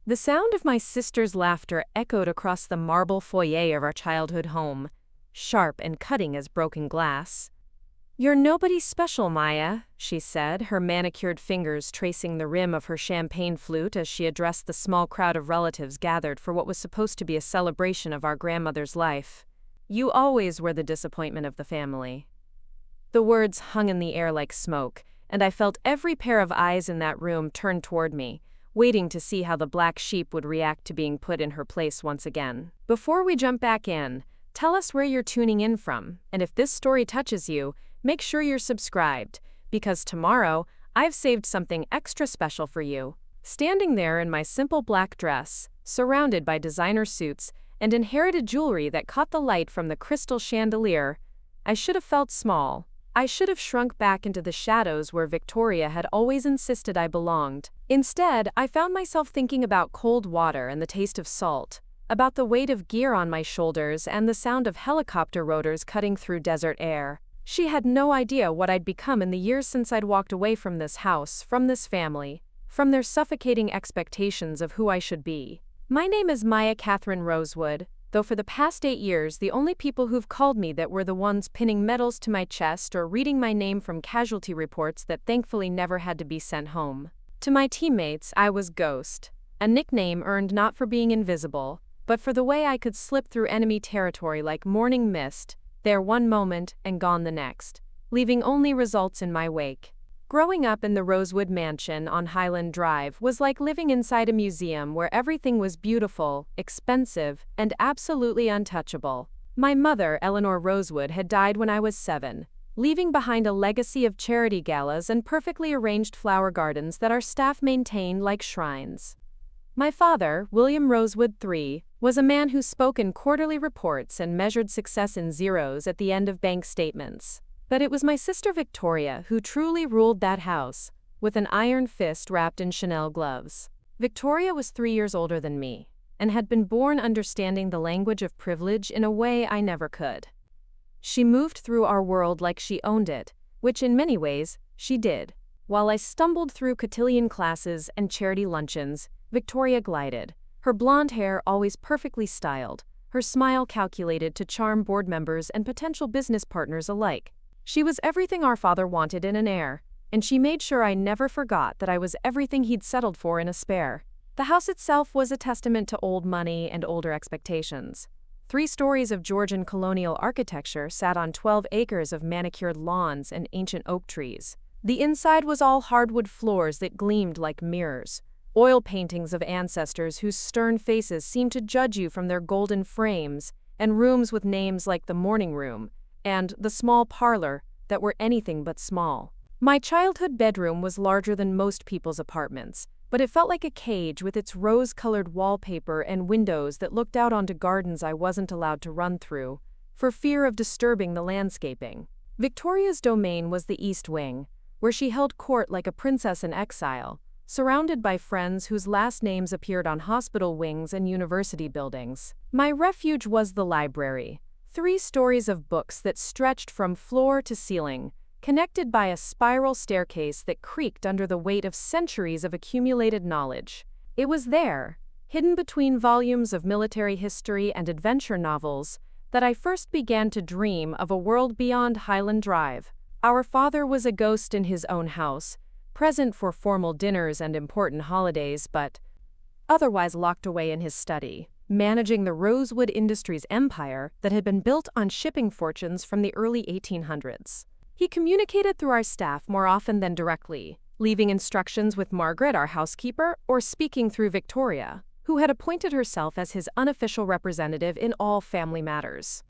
The sound of my sister's laughter echoed across the marble foyer of our childhood home, sharp and cutting as broken glass. "You're nobody special, Maya," she said, her manicured fingers tracing the rim of her champagne flute as she addressed the small crowd of relatives gathered for what was supposed to be a celebration of our grandmother's life. "You always were the disappointment of the family." The words hung in the air like smoke, and I felt every pair of eyes in that room turn toward me, waiting to see how the black sheep would react to being put in her place once again. Before we jump back in, tell us where you're tuning in from, and if this story touches you, make sure you're subscribed, because tomorrow, I've saved something extra special for you. Standing there in my simple black dress, surrounded by designer suits and inherited jewelry that caught the light from the crystal chandelier, I should have felt small. I should have shrunk back into the shadows where Victoria had always insisted I belonged. Instead, I found myself thinking about cold water and the taste of salt, about the weight of gear on my shoulders and the sound of helicopter rotors cutting through desert air. She had no idea what I'd become in the years since I'd walked away from this house, from this family, from their suffocating expectations of who I should be. My name is Maya Catherine Rosewood, though for the past 8 years the only people who've called me that were the ones pinning medals to my chest or reading my name from casualty reports that thankfully never had to be sent home. To my teammates, I was Ghost, a nickname earned not for being invisible, but for the way I could slip through enemy territory like morning mist, there one moment and gone the next, leaving only results in my wake. Growing up in the Rosewood mansion on Highland Drive was like living inside a museum where everything was beautiful, expensive, and absolutely untouchable. My mother, Eleanor Rosewood, had died when I was 7, leaving behind a legacy of charity galas and perfectly arranged flower gardens that our staff maintained like shrines. My father, William Rosewood III, was a man who spoke in quarterly reports and measured success in zeros at the end of bank statements. But it was my sister Victoria who truly ruled that house, with an iron fist wrapped in Chanel gloves. Victoria was 3 years older than me, and had been born understanding the language of privilege in a way I never could. She moved through our world like she owned it, which in many ways, she did. While I stumbled through cotillion classes and charity luncheons, Victoria glided, her blonde hair always perfectly styled, her smile calculated to charm board members and potential business partners alike. She was everything our father wanted in an heir, and she made sure I never forgot that I was everything he'd settled for in a spare. The house itself was a testament to old money and older expectations. 3 stories of Georgian colonial architecture sat on 12 acres of manicured lawns and ancient oak trees. The inside was all hardwood floors that gleamed like mirrors, oil paintings of ancestors whose stern faces seemed to judge you from their golden frames, and rooms with names like the morning room and the small parlor that were anything but small. My childhood bedroom was larger than most people's apartments, but it felt like a cage with its rose-colored wallpaper and windows that looked out onto gardens I wasn't allowed to run through, for fear of disturbing the landscaping. Victoria's domain was the East Wing, where she held court like a princess in exile, surrounded by friends whose last names appeared on hospital wings and university buildings. My refuge was the library. 3 stories of books that stretched from floor to ceiling, connected by a spiral staircase that creaked under the weight of centuries of accumulated knowledge. It was there, hidden between volumes of military history and adventure novels, that I first began to dream of a world beyond Highland Drive. Our father was a ghost in his own house, present for formal dinners and important holidays, but otherwise locked away in his study, managing the Rosewood Industries empire that had been built on shipping fortunes from the early 1800s. He communicated through our staff more often than directly, leaving instructions with Margaret, our housekeeper, or speaking through Victoria, who had appointed herself as his unofficial representative in all family matters.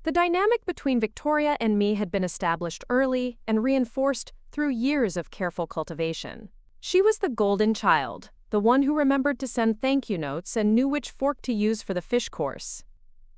The dynamic between Victoria and me had been established early and reinforced through years of careful cultivation. She was the golden child, the one who remembered to send thank you notes and knew which fork to use for the fish course.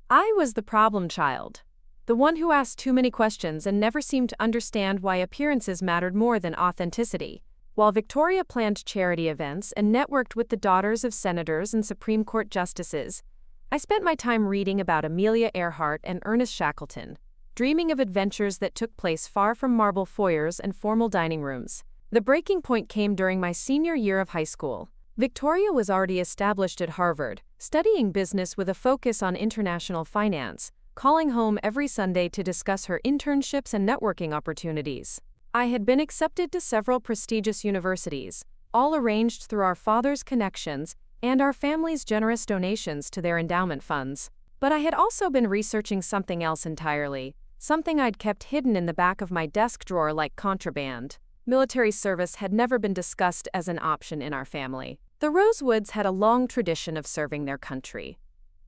I was the problem child, the one who asked too many questions and never seemed to understand why appearances mattered more than authenticity. While Victoria planned charity events and networked with the daughters of senators and Supreme Court justices, I spent my time reading about Amelia Earhart and Ernest Shackleton, dreaming of adventures that took place far from marble foyers and formal dining rooms. The breaking point came during my senior year of high school, Victoria was already established at Harvard, studying business with a focus on international finance, calling home every Sunday to discuss her internships and networking opportunities. I had been accepted to several prestigious universities, all arranged through our father's connections and our family's generous donations to their endowment funds. But I had also been researching something else entirely, something I'd kept hidden in the back of my desk drawer like contraband. Military service had never been discussed as an option in our family. The Rosewoods had a long tradition of serving their country.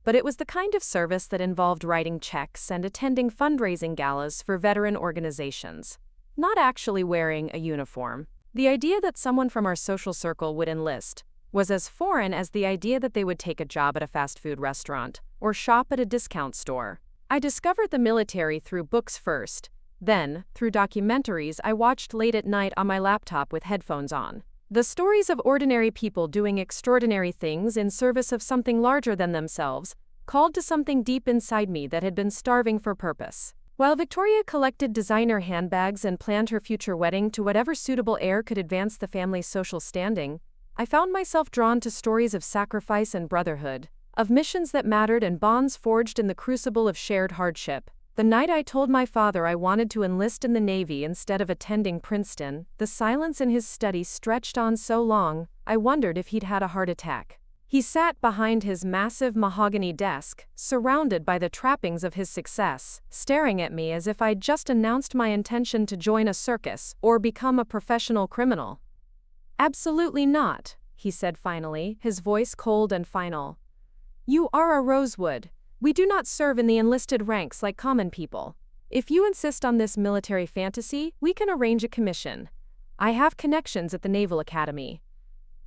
But it was the kind of service that involved writing checks and attending fundraising galas for veteran organizations, not actually wearing a uniform. The idea that someone from our social circle would enlist was as foreign as the idea that they would take a job at a fast food restaurant or shop at a discount store. I discovered the military through books first, then, through documentaries I watched late at night on my laptop with headphones on. The stories of ordinary people doing extraordinary things in service of something larger than themselves called to something deep inside me that had been starving for purpose. While Victoria collected designer handbags and planned her future wedding to whatever suitable heir could advance the family's social standing, I found myself drawn to stories of sacrifice and brotherhood, of missions that mattered and bonds forged in the crucible of shared hardship. The night I told my father I wanted to enlist in the Navy instead of attending Princeton, the silence in his study stretched on so long, I wondered if he'd had a heart attack. He sat behind his massive mahogany desk, surrounded by the trappings of his success, staring at me as if I'd just announced my intention to join a circus or become a professional criminal. "Absolutely not," he said finally, his voice cold and final. "You are a Rosewood. We do not serve in the enlisted ranks like common people. If you insist on this military fantasy, we can arrange a commission. I have connections at the Naval Academy.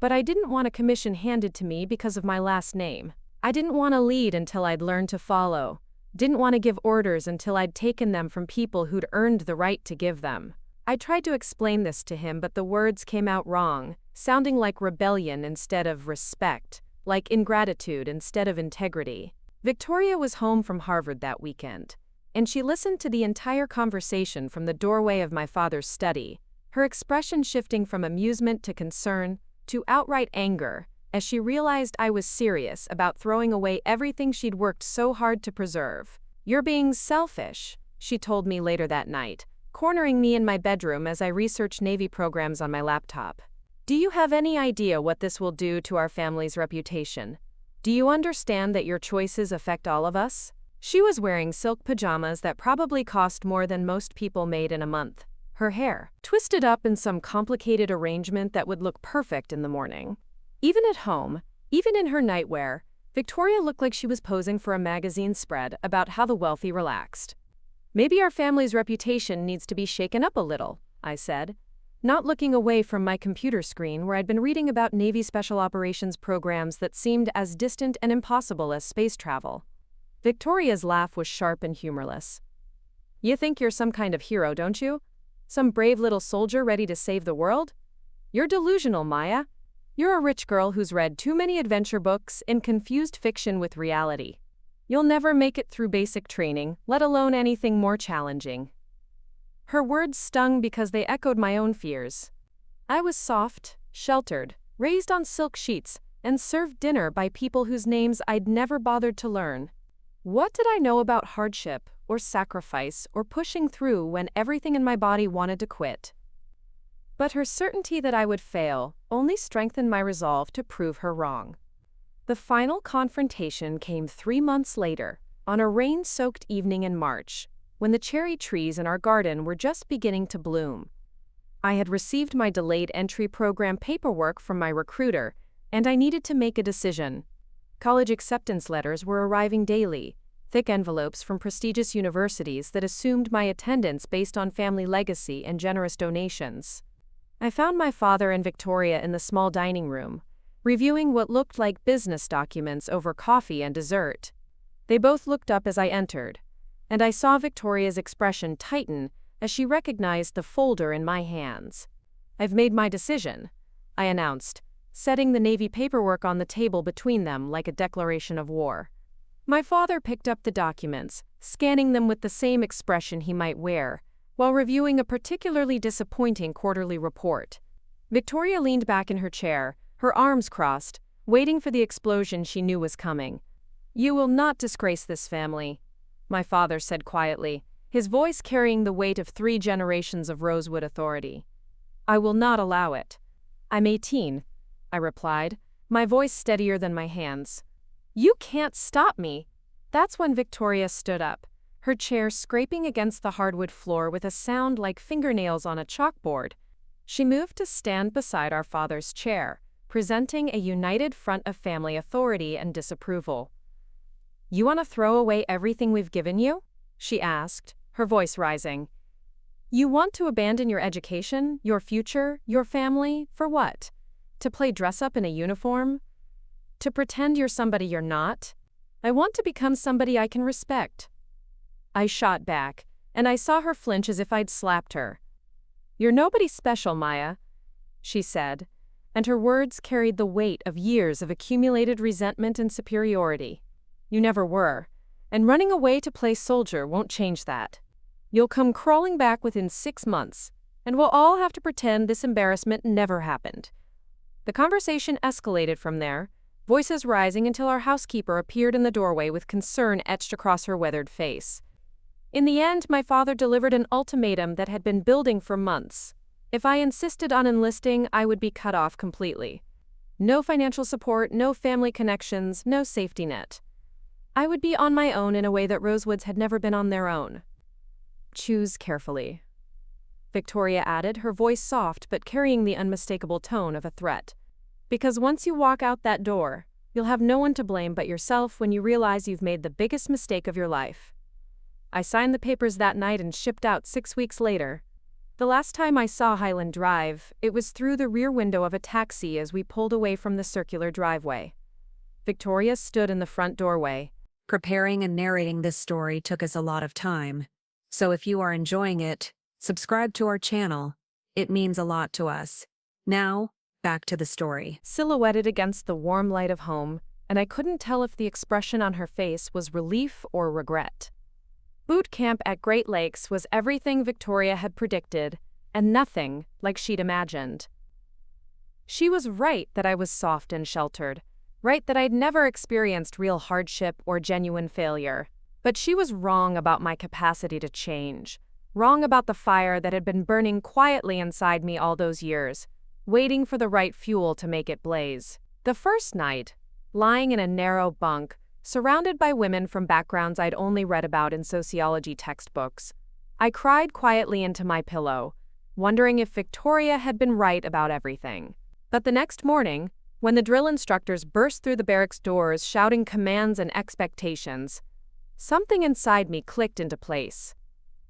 But I didn't want a commission handed to me because of my last name. I didn't want to lead until I'd learned to follow. Didn't want to give orders until I'd taken them from people who'd earned the right to give them." I tried to explain this to him, but the words came out wrong, sounding like rebellion instead of respect, like ingratitude instead of integrity. Victoria was home from Harvard that weekend, and she listened to the entire conversation from the doorway of my father's study, her expression shifting from amusement to concern to outright anger as she realized I was serious about throwing away everything she'd worked so hard to preserve. "You're being selfish," she told me later that night, cornering me in my bedroom as I researched Navy programs on my laptop. "Do you have any idea what this will do to our family's reputation? Do you understand that your choices affect all of us?" She was wearing silk pajamas that probably cost more than most people made in a month, her hair twisted up in some complicated arrangement that would look perfect in the morning. Even at home, even in her nightwear, Victoria looked like she was posing for a magazine spread about how the wealthy relaxed. "Maybe our family's reputation needs to be shaken up a little," I said, not looking away from my computer screen where I'd been reading about Navy special operations programs that seemed as distant and impossible as space travel. Victoria's laugh was sharp and humorless. "You think you're some kind of hero, don't you? Some brave little soldier ready to save the world? You're delusional, Maya. You're a rich girl who's read too many adventure books and confused fiction with reality. You'll never make it through basic training, let alone anything more challenging." Her words stung because they echoed my own fears. I was soft, sheltered, raised on silk sheets, and served dinner by people whose names I'd never bothered to learn. What did I know about hardship, or sacrifice, or pushing through when everything in my body wanted to quit? But her certainty that I would fail only strengthened my resolve to prove her wrong. The final confrontation came 3 months later, on a rain-soaked evening in March, when the cherry trees in our garden were just beginning to bloom. I had received my delayed entry program paperwork from my recruiter, and I needed to make a decision. College acceptance letters were arriving daily, thick envelopes from prestigious universities that assumed my attendance based on family legacy and generous donations. I found my father and Victoria in the small dining room, reviewing what looked like business documents over coffee and dessert. They both looked up as I entered, and I saw Victoria's expression tighten as she recognized the folder in my hands. "I've made my decision," I announced, setting the Navy paperwork on the table between them like a declaration of war. My father picked up the documents, scanning them with the same expression he might wear, while reviewing a particularly disappointing quarterly report. Victoria leaned back in her chair, her arms crossed, waiting for the explosion she knew was coming. "You will not disgrace this family," my father said quietly, his voice carrying the weight of 3 generations of Rosewood authority. "I will not allow it." "I'm 18, I replied, my voice steadier than my hands. "You can't stop me." That's when Victoria stood up, her chair scraping against the hardwood floor with a sound like fingernails on a chalkboard. She moved to stand beside our father's chair, presenting a united front of family authority and disapproval. "You want to throw away everything we've given you?" she asked, her voice rising. "You want to abandon your education, your future, your family, for what? To play dress-up in a uniform? To pretend you're somebody you're not? I want to become somebody I can respect." I shot back, and I saw her flinch as if I'd slapped her. "You're nobody special, Maya," she said, and her words carried the weight of years of accumulated resentment and superiority. "You never were, and running away to play soldier won't change that. You'll come crawling back within 6 months, and we'll all have to pretend this embarrassment never happened." The conversation escalated from there, voices rising until our housekeeper appeared in the doorway with concern etched across her weathered face. In the end, my father delivered an ultimatum that had been building for months. If I insisted on enlisting, I would be cut off completely. No financial support, no family connections, no safety net. I would be on my own in a way that Rosewoods had never been on their own. "Choose carefully," Victoria added, her voice soft but carrying the unmistakable tone of a threat. "Because once you walk out that door, you'll have no one to blame but yourself when you realize you've made the biggest mistake of your life." I signed the papers that night and shipped out 6 weeks later. The last time I saw Highland Drive, it was through the rear window of a taxi as we pulled away from the circular driveway. Victoria stood in the front doorway. Preparing and narrating this story took us a lot of time. So if you are enjoying it, subscribe to our channel. It means a lot to us. Now, back to the story. Silhouetted against the warm light of home, and I couldn't tell if the expression on her face was relief or regret. Boot camp at Great Lakes was everything Victoria had predicted, and nothing like she'd imagined. She was right that I was soft and sheltered, right that I'd never experienced real hardship or genuine failure. But she was wrong about my capacity to change, wrong about the fire that had been burning quietly inside me all those years, waiting for the right fuel to make it blaze. The first night, lying in a narrow bunk, surrounded by women from backgrounds I'd only read about in sociology textbooks, I cried quietly into my pillow, wondering if Victoria had been right about everything. But the next morning, when the drill instructors burst through the barracks doors shouting commands and expectations, something inside me clicked into place.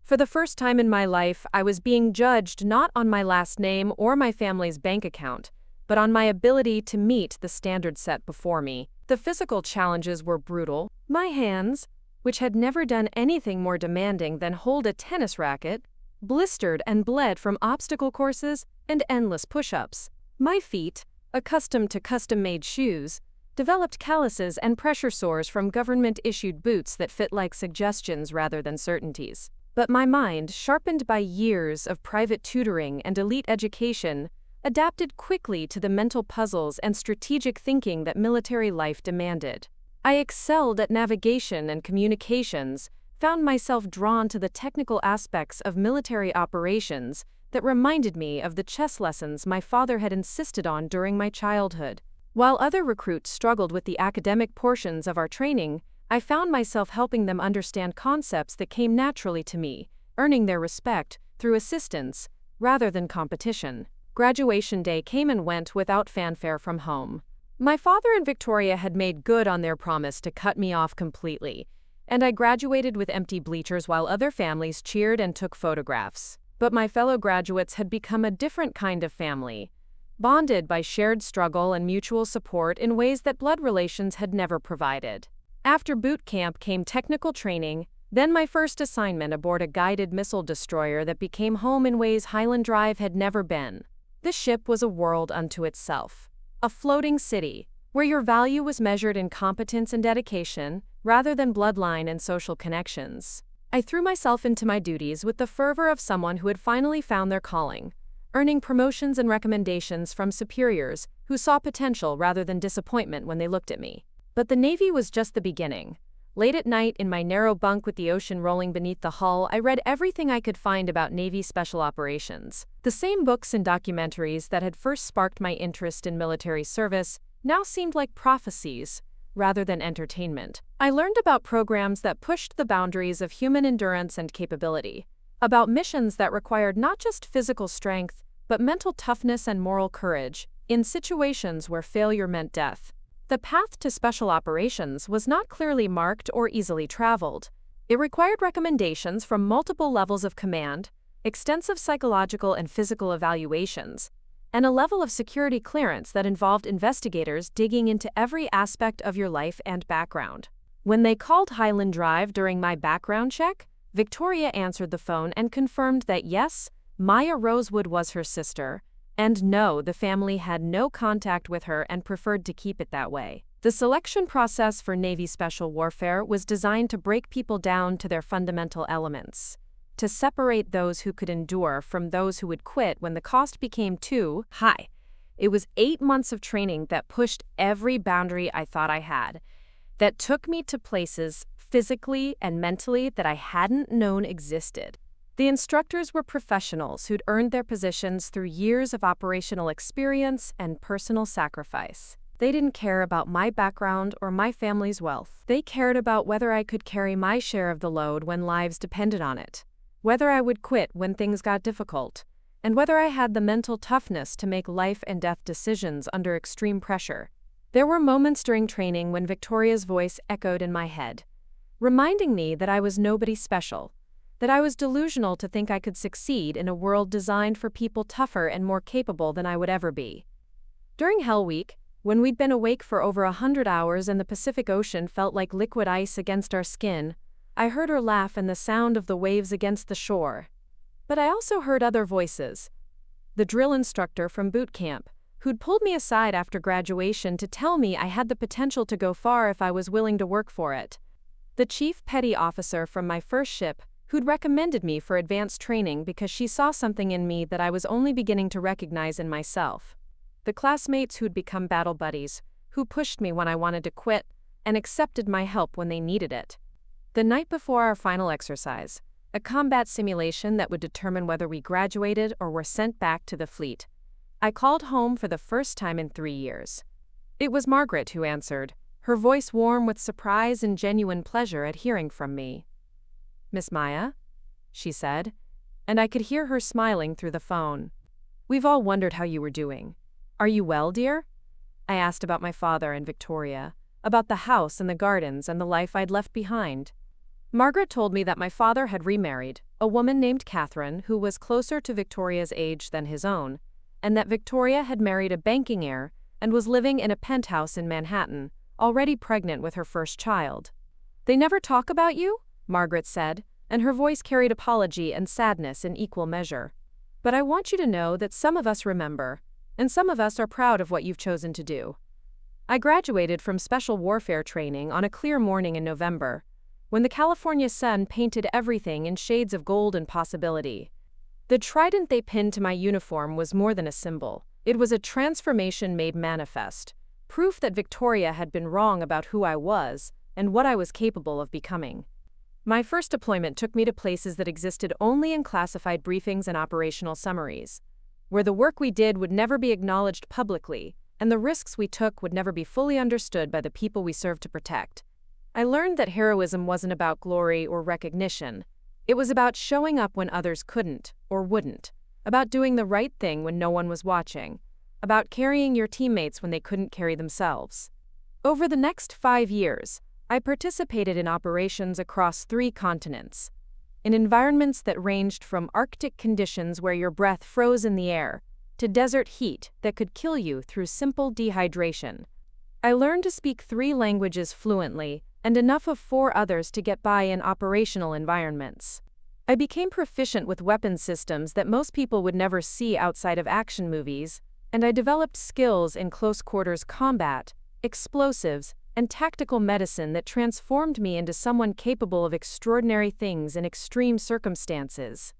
For the first time in my life, I was being judged not on my last name or my family's bank account, but on my ability to meet the standard set before me. The physical challenges were brutal. My hands, which had never done anything more demanding than hold a tennis racket, blistered and bled from obstacle courses and endless push-ups. My feet, accustomed to custom-made shoes, developed calluses and pressure sores from government-issued boots that fit like suggestions rather than certainties. But my mind, sharpened by years of private tutoring and elite education, adapted quickly to the mental puzzles and strategic thinking that military life demanded. I excelled at navigation and communications, found myself drawn to the technical aspects of military operations that reminded me of the chess lessons my father had insisted on during my childhood. While other recruits struggled with the academic portions of our training, I found myself helping them understand concepts that came naturally to me, earning their respect through assistance rather than competition. Graduation day came and went without fanfare from home. My father and Victoria had made good on their promise to cut me off completely, and I graduated with empty bleachers while other families cheered and took photographs. But my fellow graduates had become a different kind of family, bonded by shared struggle and mutual support in ways that blood relations had never provided. After boot camp came technical training, then my first assignment aboard a guided missile destroyer that became home in ways Highland Drive had never been. The ship was a world unto itself, a floating city, where your value was measured in competence and dedication, rather than bloodline and social connections. I threw myself into my duties with the fervor of someone who had finally found their calling, earning promotions and recommendations from superiors who saw potential rather than disappointment when they looked at me. But the Navy was just the beginning. Late at night, in my narrow bunk with the ocean rolling beneath the hull, I read everything I could find about Navy special operations. The same books and documentaries that had first sparked my interest in military service now seemed like prophecies rather than entertainment. I learned about programs that pushed the boundaries of human endurance and capability, about missions that required not just physical strength, but mental toughness and moral courage in situations where failure meant death. The path to special operations was not clearly marked or easily traveled. It required recommendations from multiple levels of command, extensive psychological and physical evaluations, and a level of security clearance that involved investigators digging into every aspect of your life and background. When they called Highland Drive during my background check, Victoria answered the phone and confirmed that yes, Maya Rosewood was her sister, and no, the family had no contact with her and preferred to keep it that way. The selection process for Navy Special Warfare was designed to break people down to their fundamental elements, to separate those who could endure from those who would quit when the cost became too high. It was 8 months of training that pushed every boundary I thought I had, that took me to places physically and mentally that I hadn't known existed. The instructors were professionals who'd earned their positions through years of operational experience and personal sacrifice. They didn't care about my background or my family's wealth. They cared about whether I could carry my share of the load when lives depended on it, whether I would quit when things got difficult, and whether I had the mental toughness to make life and death decisions under extreme pressure. There were moments during training when Victoria's voice echoed in my head, reminding me that I was nobody special, that I was delusional to think I could succeed in a world designed for people tougher and more capable than I would ever be. During Hell Week, when we'd been awake for over 100 hours and the Pacific Ocean felt like liquid ice against our skin, I heard her laugh and the sound of the waves against the shore. But I also heard other voices. The drill instructor from boot camp, who'd pulled me aside after graduation to tell me I had the potential to go far if I was willing to work for it. The chief petty officer from my first ship, who'd recommended me for advanced training because she saw something in me that I was only beginning to recognize in myself. The classmates who'd become battle buddies, who pushed me when I wanted to quit, and accepted my help when they needed it. The night before our final exercise, a combat simulation that would determine whether we graduated or were sent back to the fleet, I called home for the first time in 3 years. It was Margaret who answered, her voice warm with surprise and genuine pleasure at hearing from me. "Miss Maya?" she said, and I could hear her smiling through the phone. "We've all wondered how you were doing. Are you well, dear?" I asked about my father and Victoria, about the house and the gardens and the life I'd left behind. Margaret told me that my father had remarried, a woman named Catherine who was closer to Victoria's age than his own, and that Victoria had married a banking heir and was living in a penthouse in Manhattan, already pregnant with her first child. "They never talk about you?" Margaret said, and her voice carried apology and sadness in equal measure. "But I want you to know that some of us remember, and some of us are proud of what you've chosen to do." I graduated from special warfare training on a clear morning in November, when the California sun painted everything in shades of gold and possibility. The trident they pinned to my uniform was more than a symbol. It was a transformation made manifest, proof that Victoria had been wrong about who I was and what I was capable of becoming. My first deployment took me to places that existed only in classified briefings and operational summaries, where the work we did would never be acknowledged publicly, and the risks we took would never be fully understood by the people we served to protect. I learned that heroism wasn't about glory or recognition. It was about showing up when others couldn't or wouldn't, about doing the right thing when no one was watching, about carrying your teammates when they couldn't carry themselves. Over the next 5 years, I participated in operations across 3 continents, in environments that ranged from Arctic conditions where your breath froze in the air, to desert heat that could kill you through simple dehydration. I learned to speak 3 languages fluently and enough of 4 others to get by in operational environments. I became proficient with weapon systems that most people would never see outside of action movies, and I developed skills in close-quarters combat, explosives, and tactical medicine that transformed me into someone capable of extraordinary things in extreme circumstances.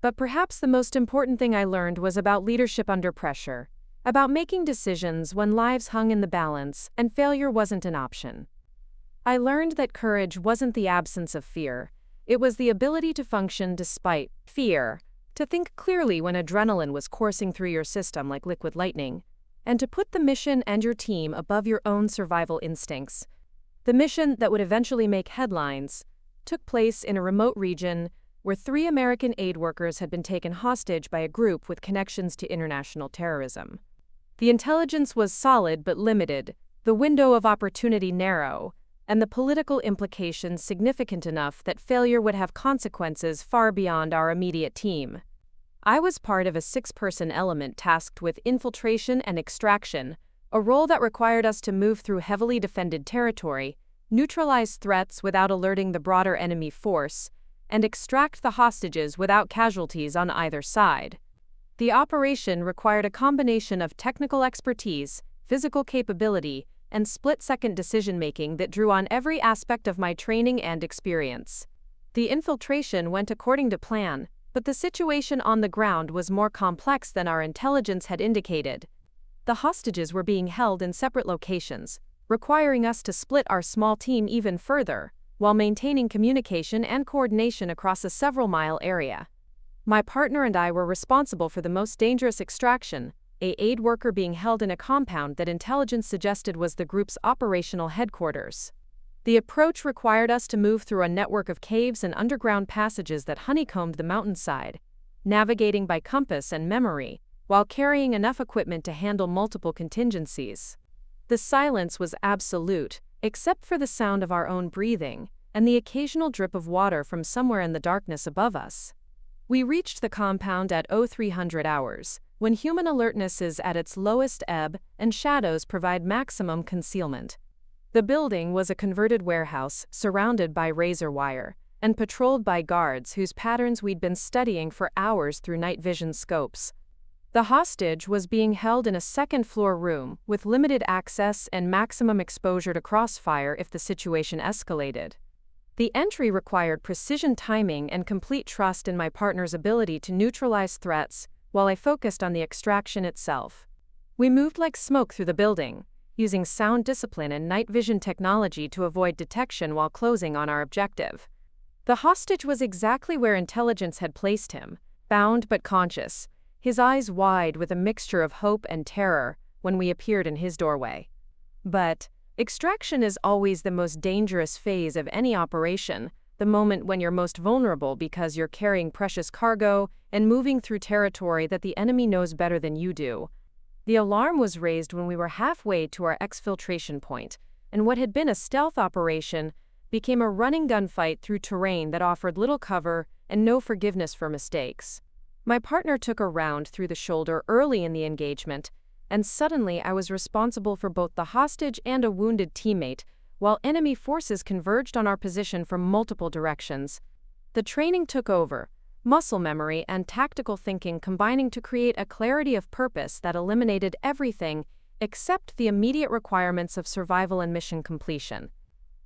But perhaps the most important thing I learned was about leadership under pressure, about making decisions when lives hung in the balance and failure wasn't an option. I learned that courage wasn't the absence of fear, it was the ability to function despite fear, to think clearly when adrenaline was coursing through your system like liquid lightning, and to put the mission and your team above your own survival instincts. The mission that would eventually make headlines took place in a remote region where 3 American aid workers had been taken hostage by a group with connections to international terrorism. The intelligence was solid but limited, the window of opportunity narrow, and the political implications significant enough that failure would have consequences far beyond our immediate team. I was part of a 6-person element tasked with infiltration and extraction, a role that required us to move through heavily defended territory, neutralize threats without alerting the broader enemy force, and extract the hostages without casualties on either side. The operation required a combination of technical expertise, physical capability, and split-second decision-making that drew on every aspect of my training and experience. The infiltration went according to plan, but the situation on the ground was more complex than our intelligence had indicated. The hostages were being held in separate locations, requiring us to split our small team even further, while maintaining communication and coordination across a several-mile area. My partner and I were responsible for the most dangerous extraction, an aid worker being held in a compound that intelligence suggested was the group's operational headquarters. The approach required us to move through a network of caves and underground passages that honeycombed the mountainside, navigating by compass and memory, while carrying enough equipment to handle multiple contingencies. The silence was absolute, except for the sound of our own breathing, and the occasional drip of water from somewhere in the darkness above us. We reached the compound at 0300 hours, when human alertness is at its lowest ebb and shadows provide maximum concealment. The building was a converted warehouse surrounded by razor wire, and patrolled by guards whose patterns we'd been studying for hours through night vision scopes. The hostage was being held in a second-floor room with limited access and maximum exposure to crossfire if the situation escalated. The entry required precision timing and complete trust in my partner's ability to neutralize threats, while I focused on the extraction itself. We moved like smoke through the building, using sound discipline and night vision technology to avoid detection while closing on our objective. The hostage was exactly where intelligence had placed him, bound but conscious, his eyes wide with a mixture of hope and terror when we appeared in his doorway. But extraction is always the most dangerous phase of any operation, the moment when you're most vulnerable because you're carrying precious cargo and moving through territory that the enemy knows better than you do. The alarm was raised when we were halfway to our exfiltration point, and what had been a stealth operation became a running gunfight through terrain that offered little cover and no forgiveness for mistakes. My partner took a round through the shoulder early in the engagement, and suddenly I was responsible for both the hostage and a wounded teammate, while enemy forces converged on our position from multiple directions. The training took over, muscle memory and tactical thinking combining to create a clarity of purpose that eliminated everything except the immediate requirements of survival and mission completion.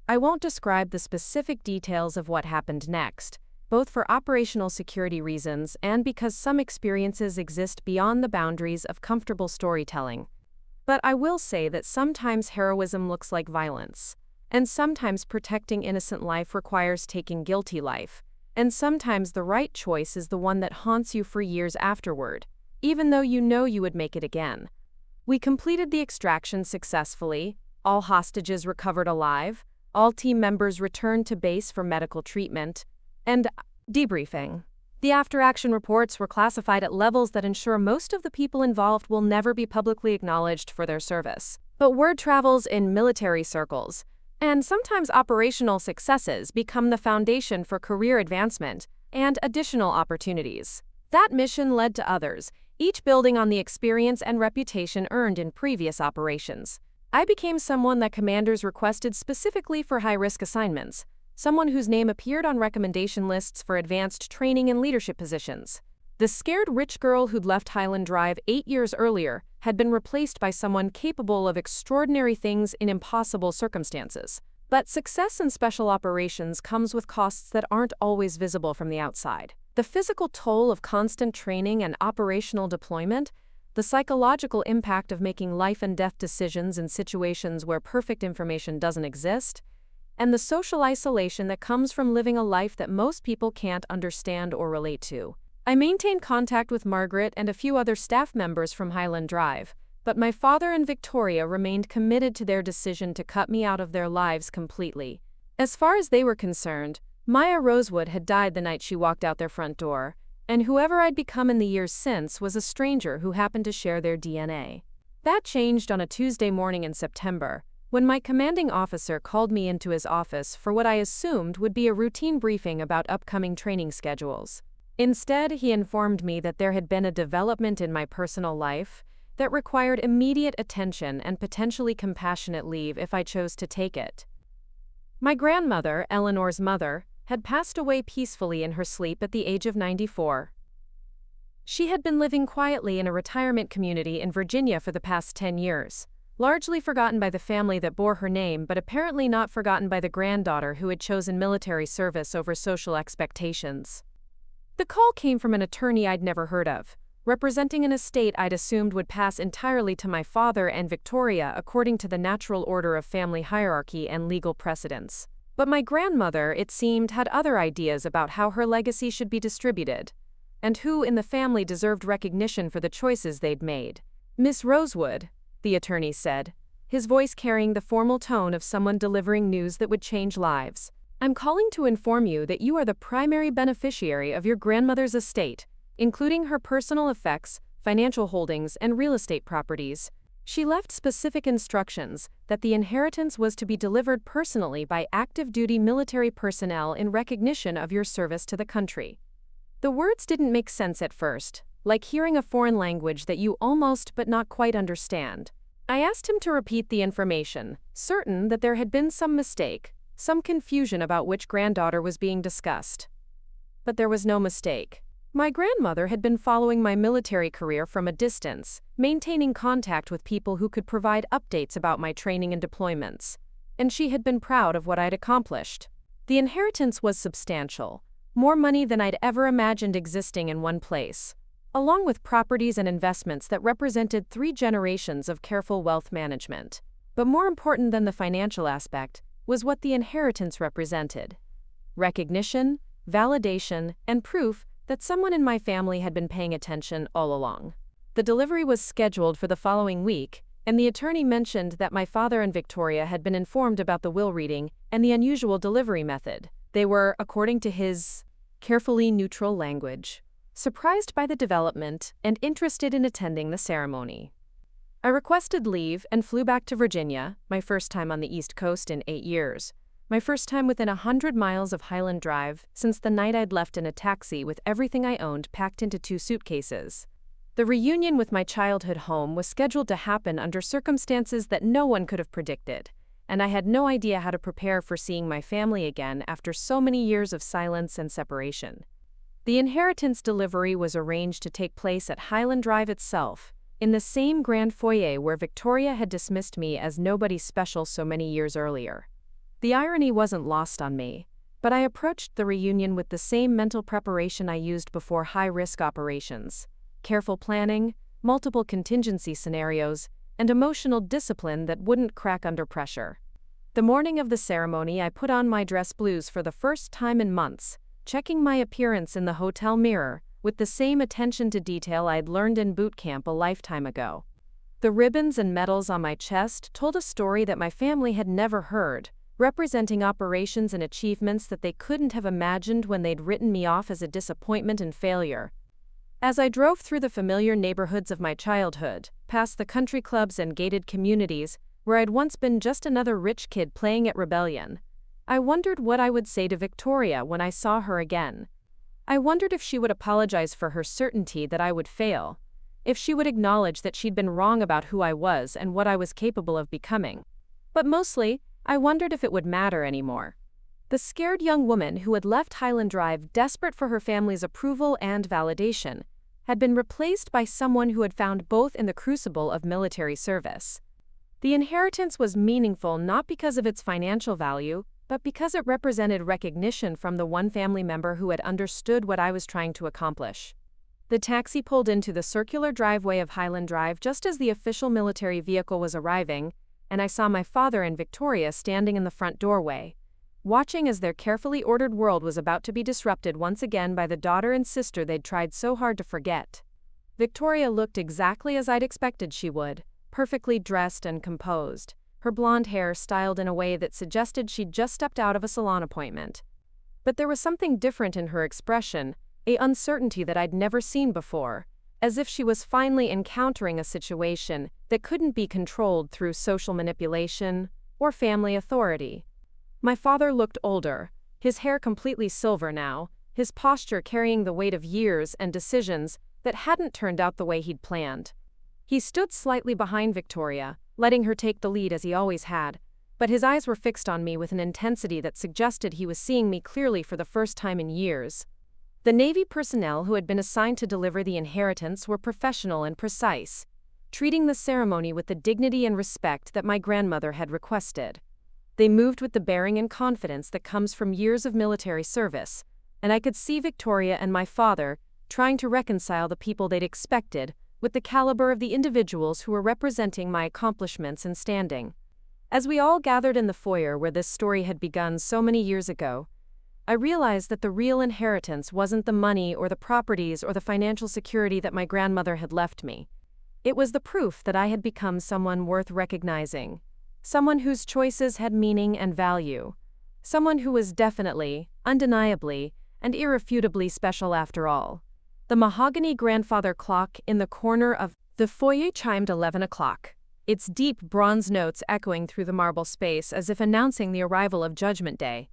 I won't describe the specific details of what happened next, both for operational security reasons and because some experiences exist beyond the boundaries of comfortable storytelling. But I will say that sometimes heroism looks like violence, and sometimes protecting innocent life requires taking guilty life, and sometimes the right choice is the one that haunts you for years afterward, even though you know you would make it again. We completed the extraction successfully, all hostages recovered alive, all team members returned to base for medical treatment, and debriefing. The after-action reports were classified at levels that ensure most of the people involved will never be publicly acknowledged for their service. But word travels in military circles, and sometimes operational successes become the foundation for career advancement and additional opportunities. That mission led to others, each building on the experience and reputation earned in previous operations. I became someone that commanders requested specifically for high-risk assignments, someone whose name appeared on recommendation lists for advanced training and leadership positions. The scared rich girl who'd left Highland Drive 8 years earlier had been replaced by someone capable of extraordinary things in impossible circumstances. But success in special operations comes with costs that aren't always visible from the outside. The physical toll of constant training and operational deployment, the psychological impact of making life and death decisions in situations where perfect information doesn't exist, and the social isolation that comes from living a life that most people can't understand or relate to. I maintained contact with Margaret and a few other staff members from Highland Drive, but my father and Victoria remained committed to their decision to cut me out of their lives completely. As far as they were concerned, Maya Rosewood had died the night she walked out their front door, and whoever I'd become in the years since was a stranger who happened to share their DNA. That changed on a Tuesday morning in September, when my commanding officer called me into his office for what I assumed would be a routine briefing about upcoming training schedules. Instead, he informed me that there had been a development in my personal life that required immediate attention and potentially compassionate leave if I chose to take it. My grandmother, Eleanor's mother, had passed away peacefully in her sleep at the age of 94. She had been living quietly in a retirement community in Virginia for the past 10 years, largely forgotten by the family that bore her name but apparently not forgotten by the granddaughter who had chosen military service over social expectations. The call came from an attorney I'd never heard of, representing an estate I'd assumed would pass entirely to my father and Victoria according to the natural order of family hierarchy and legal precedents. But my grandmother, it seemed, had other ideas about how her legacy should be distributed, and who in the family deserved recognition for the choices they'd made. "Miss Rosewood," the attorney said, his voice carrying the formal tone of someone delivering news that would change lives. "I'm calling to inform you that you are the primary beneficiary of your grandmother's estate, including her personal effects, financial holdings, and real estate properties. She left specific instructions that the inheritance was to be delivered personally by active-duty military personnel in recognition of your service to the country." The words didn't make sense at first, like hearing a foreign language that you almost but not quite understand. I asked him to repeat the information, certain that there had been some mistake, some confusion about which granddaughter was being discussed. But there was no mistake. My grandmother had been following my military career from a distance, maintaining contact with people who could provide updates about my training and deployments, and she had been proud of what I'd accomplished. The inheritance was substantial, more money than I'd ever imagined existing in one place, along with properties and investments that represented 3 generations of careful wealth management. But more important than the financial aspect was what the inheritance represented: recognition, validation, and proof that someone in my family had been paying attention all along. The delivery was scheduled for the following week, and the attorney mentioned that my father and Victoria had been informed about the will reading and the unusual delivery method. They were, according to his carefully neutral language, surprised by the development and interested in attending the ceremony. I requested leave and flew back to Virginia, my first time on the East Coast in 8 years. My first time within 100 miles of Highland Drive since the night I'd left in a taxi with everything I owned packed into 2 suitcases. The reunion with my childhood home was scheduled to happen under circumstances that no one could have predicted, and I had no idea how to prepare for seeing my family again after so many years of silence and separation. The inheritance delivery was arranged to take place at Highland Drive itself, in the same grand foyer where Victoria had dismissed me as nobody special so many years earlier. The irony wasn't lost on me, but I approached the reunion with the same mental preparation I used before high-risk operations: careful planning, multiple contingency scenarios, and emotional discipline that wouldn't crack under pressure. The morning of the ceremony, I put on my dress blues for the first time in months, checking my appearance in the hotel mirror with the same attention to detail I'd learned in boot camp a lifetime ago. The ribbons and medals on my chest told a story that my family had never heard, representing operations and achievements that they couldn't have imagined when they'd written me off as a disappointment and failure. As I drove through the familiar neighborhoods of my childhood, past the country clubs and gated communities where I'd once been just another rich kid playing at rebellion, I wondered what I would say to Victoria when I saw her again. I wondered if she would apologize for her certainty that I would fail, if she would acknowledge that she'd been wrong about who I was and what I was capable of becoming. But mostly, I wondered if it would matter anymore. The scared young woman who had left Highland Drive desperate for her family's approval and validation had been replaced by someone who had found both in the crucible of military service. The inheritance was meaningful not because of its financial value, but because it represented recognition from the one family member who had understood what I was trying to accomplish. The taxi pulled into the circular driveway of Highland Drive just as the official military vehicle was arriving, and I saw my father and Victoria standing in the front doorway, watching as their carefully ordered world was about to be disrupted once again by the daughter and sister they'd tried so hard to forget. Victoria looked exactly as I'd expected she would, perfectly dressed and composed, her blonde hair styled in a way that suggested she'd just stepped out of a salon appointment. But there was something different in her expression, an uncertainty that I'd never seen before, as if she was finally encountering a situation that couldn't be controlled through social manipulation or family authority. My father looked older, his hair completely silver now, his posture carrying the weight of years and decisions that hadn't turned out the way he'd planned. He stood slightly behind Victoria, letting her take the lead as he always had, but his eyes were fixed on me with an intensity that suggested he was seeing me clearly for the first time in years. The Navy personnel who had been assigned to deliver the inheritance were professional and precise, treating the ceremony with the dignity and respect that my grandmother had requested. They moved with the bearing and confidence that comes from years of military service, and I could see Victoria and my father trying to reconcile the people they'd expected with the caliber of the individuals who were representing my accomplishments and standing. As we all gathered in the foyer where this story had begun so many years ago, I realized that the real inheritance wasn't the money or the properties or the financial security that my grandmother had left me. It was the proof that I had become someone worth recognizing, someone whose choices had meaning and value, someone who was definitely, undeniably, and irrefutably special after all. The mahogany grandfather clock in the corner of the foyer chimed 11 o'clock, its deep bronze notes echoing through the marble space as if announcing the arrival of Judgment Day.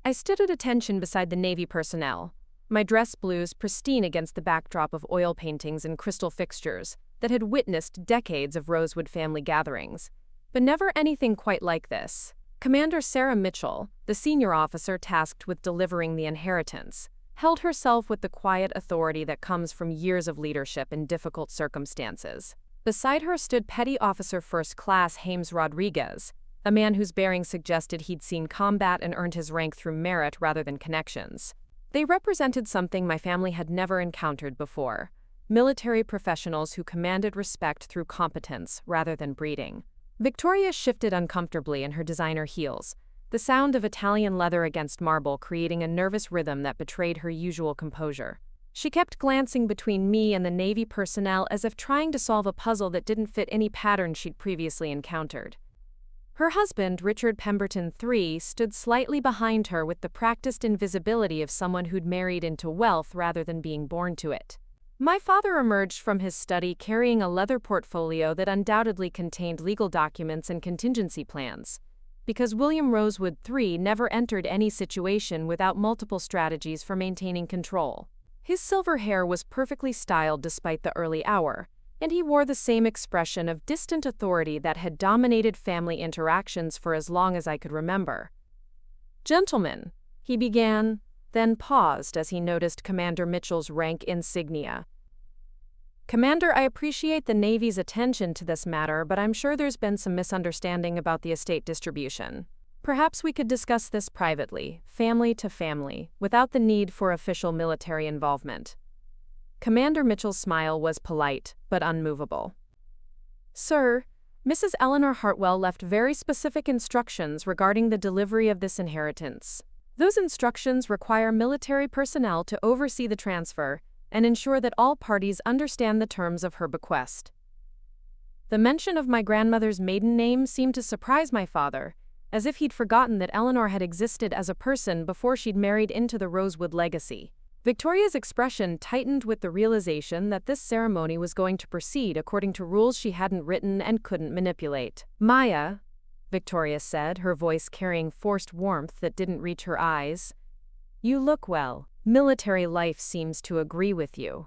I stood at attention beside the Navy personnel, my dress blues pristine against the backdrop of oil paintings and crystal fixtures that had witnessed decades of Rosewood family gatherings, but never anything quite like this. Commander Sarah Mitchell, the senior officer tasked with delivering the inheritance, held herself with the quiet authority that comes from years of leadership in difficult circumstances. Beside her stood Petty Officer First Class James Rodriguez, a man whose bearing suggested he'd seen combat and earned his rank through merit rather than connections. They represented something my family had never encountered before: military professionals who commanded respect through competence rather than breeding. Victoria shifted uncomfortably in her designer heels, the sound of Italian leather against marble creating a nervous rhythm that betrayed her usual composure. She kept glancing between me and the Navy personnel as if trying to solve a puzzle that didn't fit any pattern she'd previously encountered. Her husband, Richard Pemberton III, stood slightly behind her with the practiced invisibility of someone who'd married into wealth rather than being born to it. My father emerged from his study carrying a leather portfolio that undoubtedly contained legal documents and contingency plans, because William Rosewood III never entered any situation without multiple strategies for maintaining control. His silver hair was perfectly styled despite the early hour, and he wore the same expression of distant authority that had dominated family interactions for as long as I could remember. "Gentlemen," he began, then paused as he noticed Commander Mitchell's rank insignia. "Commander, I appreciate the Navy's attention to this matter, but I'm sure there's been some misunderstanding about the estate distribution. Perhaps we could discuss this privately, family to family, without the need for official military involvement." Commander Mitchell's smile was polite, but unmovable. "Sir, Mrs. Eleanor Hartwell left very specific instructions regarding the delivery of this inheritance. Those instructions require military personnel to oversee the transfer and ensure that all parties understand the terms of her bequest." The mention of my grandmother's maiden name seemed to surprise my father, as if he'd forgotten that Eleanor had existed as a person before she'd married into the Rosewood legacy. Victoria's expression tightened with the realization that this ceremony was going to proceed according to rules she hadn't written and couldn't manipulate. "Maya," Victoria said, her voice carrying forced warmth that didn't reach her eyes, "you look well. Military life seems to agree with you."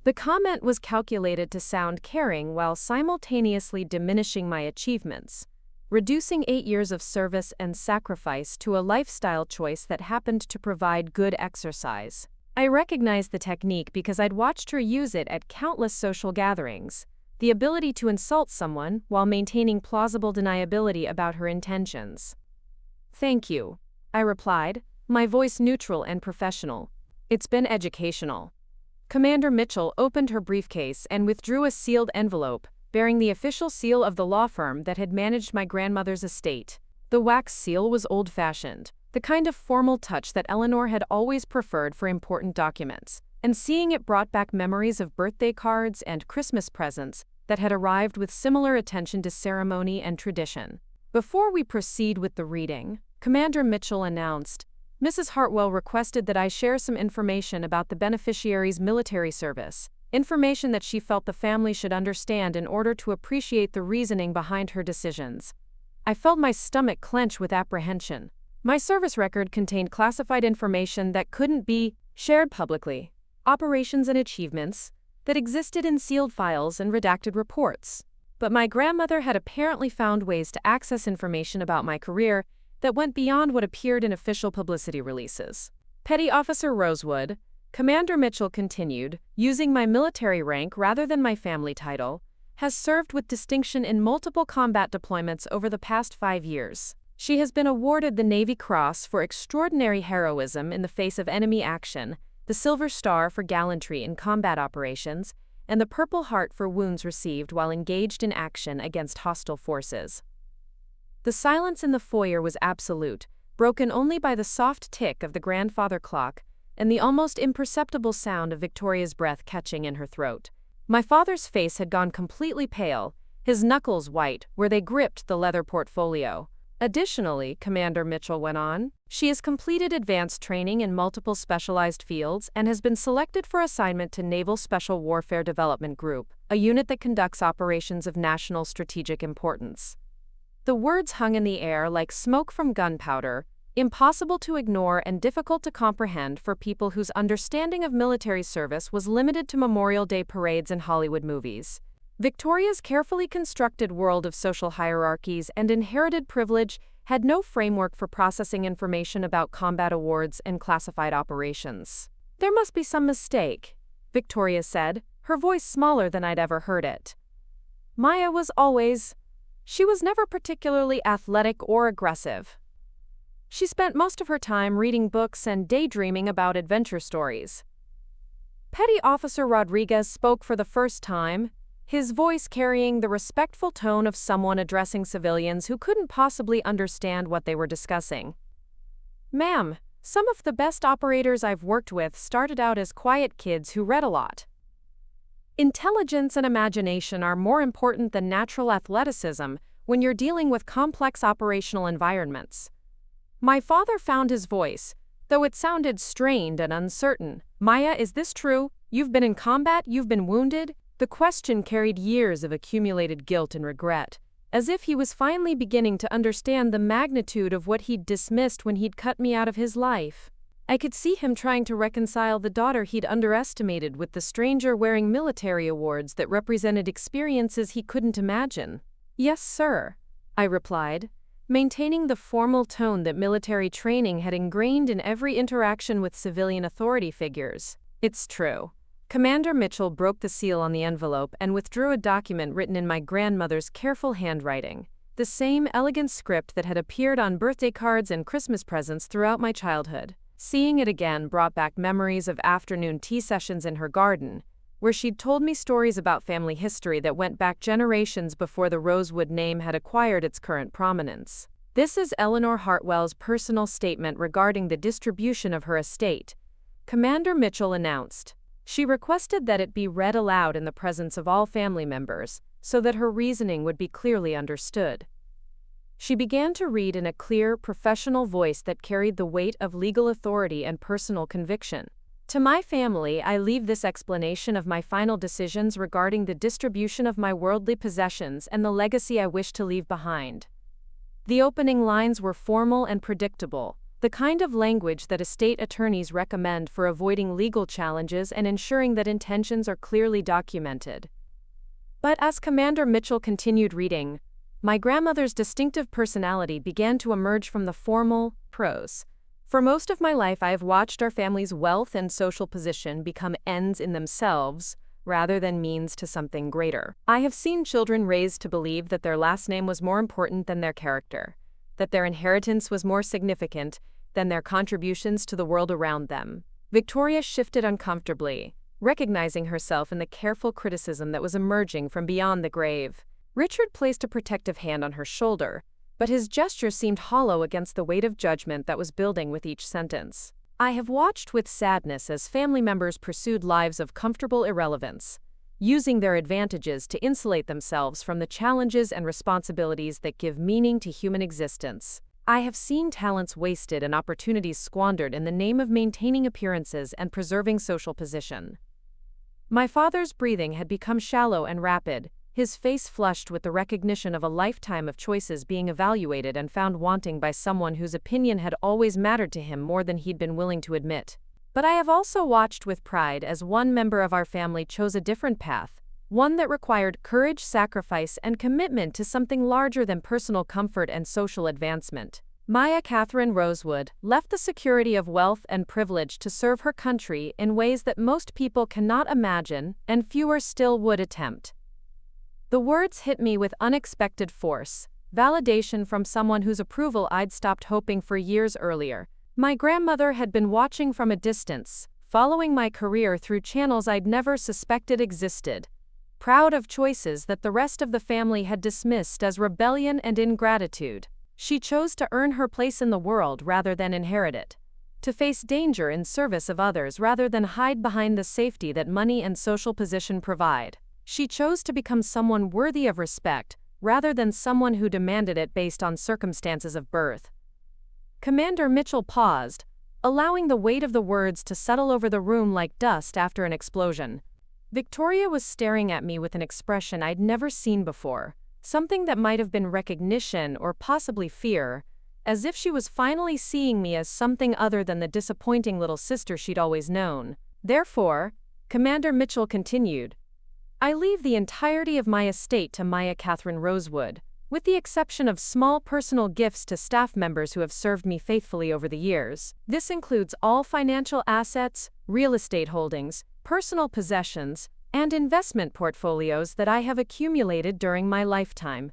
The comment was calculated to sound caring while simultaneously diminishing my achievements, reducing 8 years of service and sacrifice to a lifestyle choice that happened to provide good exercise. I recognized the technique because I'd watched her use it at countless social gatherings, the ability to insult someone while maintaining plausible deniability about her intentions. Thank you, I replied, my voice neutral and professional. It's been educational. Commander Mitchell opened her briefcase and withdrew a sealed envelope, bearing the official seal of the law firm that had managed my grandmother's estate. The wax seal was old-fashioned, the kind of formal touch that Eleanor had always preferred for important documents, and seeing it brought back memories of birthday cards and Christmas presents that had arrived with similar attention to ceremony and tradition. Before we proceed with the reading, Commander Mitchell announced, Mrs. Hartwell requested that I share some information about the beneficiary's military service, information that she felt the family should understand in order to appreciate the reasoning behind her decisions. I felt my stomach clench with apprehension. My service record contained classified information that couldn't be shared publicly, operations and achievements that existed in sealed files and redacted reports. But my grandmother had apparently found ways to access information about my career that went beyond what appeared in official publicity releases. Petty Officer Rosewood, Commander Mitchell continued, using my military rank rather than my family title, has served with distinction in multiple combat deployments over the past 5 years. She has been awarded the Navy Cross for extraordinary heroism in the face of enemy action, the Silver Star for gallantry in combat operations, and the Purple Heart for wounds received while engaged in action against hostile forces. The silence in the foyer was absolute, broken only by the soft tick of the grandfather clock and the almost imperceptible sound of Victoria's breath catching in her throat. My father's face had gone completely pale, his knuckles white where they gripped the leather portfolio. Additionally, Commander Mitchell went on, she has completed advanced training in multiple specialized fields and has been selected for assignment to Naval Special Warfare Development Group, a unit that conducts operations of national strategic importance. The words hung in the air like smoke from gunpowder, impossible to ignore and difficult to comprehend for people whose understanding of military service was limited to Memorial Day parades and Hollywood movies. Victoria's carefully constructed world of social hierarchies and inherited privilege had no framework for processing information about combat awards and classified operations. There must be some mistake, Victoria said, her voice smaller than I'd ever heard it. Maya was always... She was never particularly athletic or aggressive. She spent most of her time reading books and daydreaming about adventure stories. Petty Officer Rodriguez spoke for the first time, his voice carrying the respectful tone of someone addressing civilians who couldn't possibly understand what they were discussing. Ma'am, some of the best operators I've worked with started out as quiet kids who read a lot. Intelligence and imagination are more important than natural athleticism when you're dealing with complex operational environments. My father found his voice, though it sounded strained and uncertain. Maya, is this true? You've been in combat, you've been wounded? The question carried years of accumulated guilt and regret, as if he was finally beginning to understand the magnitude of what he'd dismissed when he'd cut me out of his life. I could see him trying to reconcile the daughter he'd underestimated with the stranger wearing military awards that represented experiences he couldn't imagine. Yes, sir, I replied, maintaining the formal tone that military training had ingrained in every interaction with civilian authority figures. It's true. Commander Mitchell broke the seal on the envelope and withdrew a document written in my grandmother's careful handwriting, the same elegant script that had appeared on birthday cards and Christmas presents throughout my childhood. Seeing it again brought back memories of afternoon tea sessions in her garden, where she'd told me stories about family history that went back generations before the Rosewood name had acquired its current prominence. This is Eleanor Hartwell's personal statement regarding the distribution of her estate, Commander Mitchell announced. She requested that it be read aloud in the presence of all family members, so that her reasoning would be clearly understood. She began to read in a clear, professional voice that carried the weight of legal authority and personal conviction. To my family, I leave this explanation of my final decisions regarding the distribution of my worldly possessions and the legacy I wish to leave behind. The opening lines were formal and predictable, the kind of language that estate attorneys recommend for avoiding legal challenges and ensuring that intentions are clearly documented. But as Commander Mitchell continued reading, my grandmother's distinctive personality began to emerge from the formal prose. For most of my life, I have watched our family's wealth and social position become ends in themselves, rather than means to something greater. I have seen children raised to believe that their last name was more important than their character, that their inheritance was more significant than their contributions to the world around them. Victoria shifted uncomfortably, recognizing herself in the careful criticism that was emerging from beyond the grave. Richard placed a protective hand on her shoulder, but his gesture seemed hollow against the weight of judgment that was building with each sentence. I have watched with sadness as family members pursued lives of comfortable irrelevance, using their advantages to insulate themselves from the challenges and responsibilities that give meaning to human existence. I have seen talents wasted and opportunities squandered in the name of maintaining appearances and preserving social position. My father's breathing had become shallow and rapid, his face flushed with the recognition of a lifetime of choices being evaluated and found wanting by someone whose opinion had always mattered to him more than he'd been willing to admit. But I have also watched with pride as one member of our family chose a different path, one that required courage, sacrifice, and commitment to something larger than personal comfort and social advancement. Maya Catherine Rosewood left the security of wealth and privilege to serve her country in ways that most people cannot imagine and fewer still would attempt. The words hit me with unexpected force, validation from someone whose approval I'd stopped hoping for years earlier. My grandmother had been watching from a distance, following my career through channels I'd never suspected existed, proud of choices that the rest of the family had dismissed as rebellion and ingratitude. She chose to earn her place in the world rather than inherit it, to face danger in service of others rather than hide behind the safety that money and social position provide. She chose to become someone worthy of respect, rather than someone who demanded it based on circumstances of birth. Commander Mitchell paused, allowing the weight of the words to settle over the room like dust after an explosion. Victoria was staring at me with an expression I'd never seen before, something that might have been recognition or possibly fear, as if she was finally seeing me as something other than the disappointing little sister she'd always known. Therefore, Commander Mitchell continued, I leave the entirety of my estate to Maya Catherine Rosewood, with the exception of small personal gifts to staff members who have served me faithfully over the years. This includes all financial assets, real estate holdings, personal possessions, and investment portfolios that I have accumulated during my lifetime.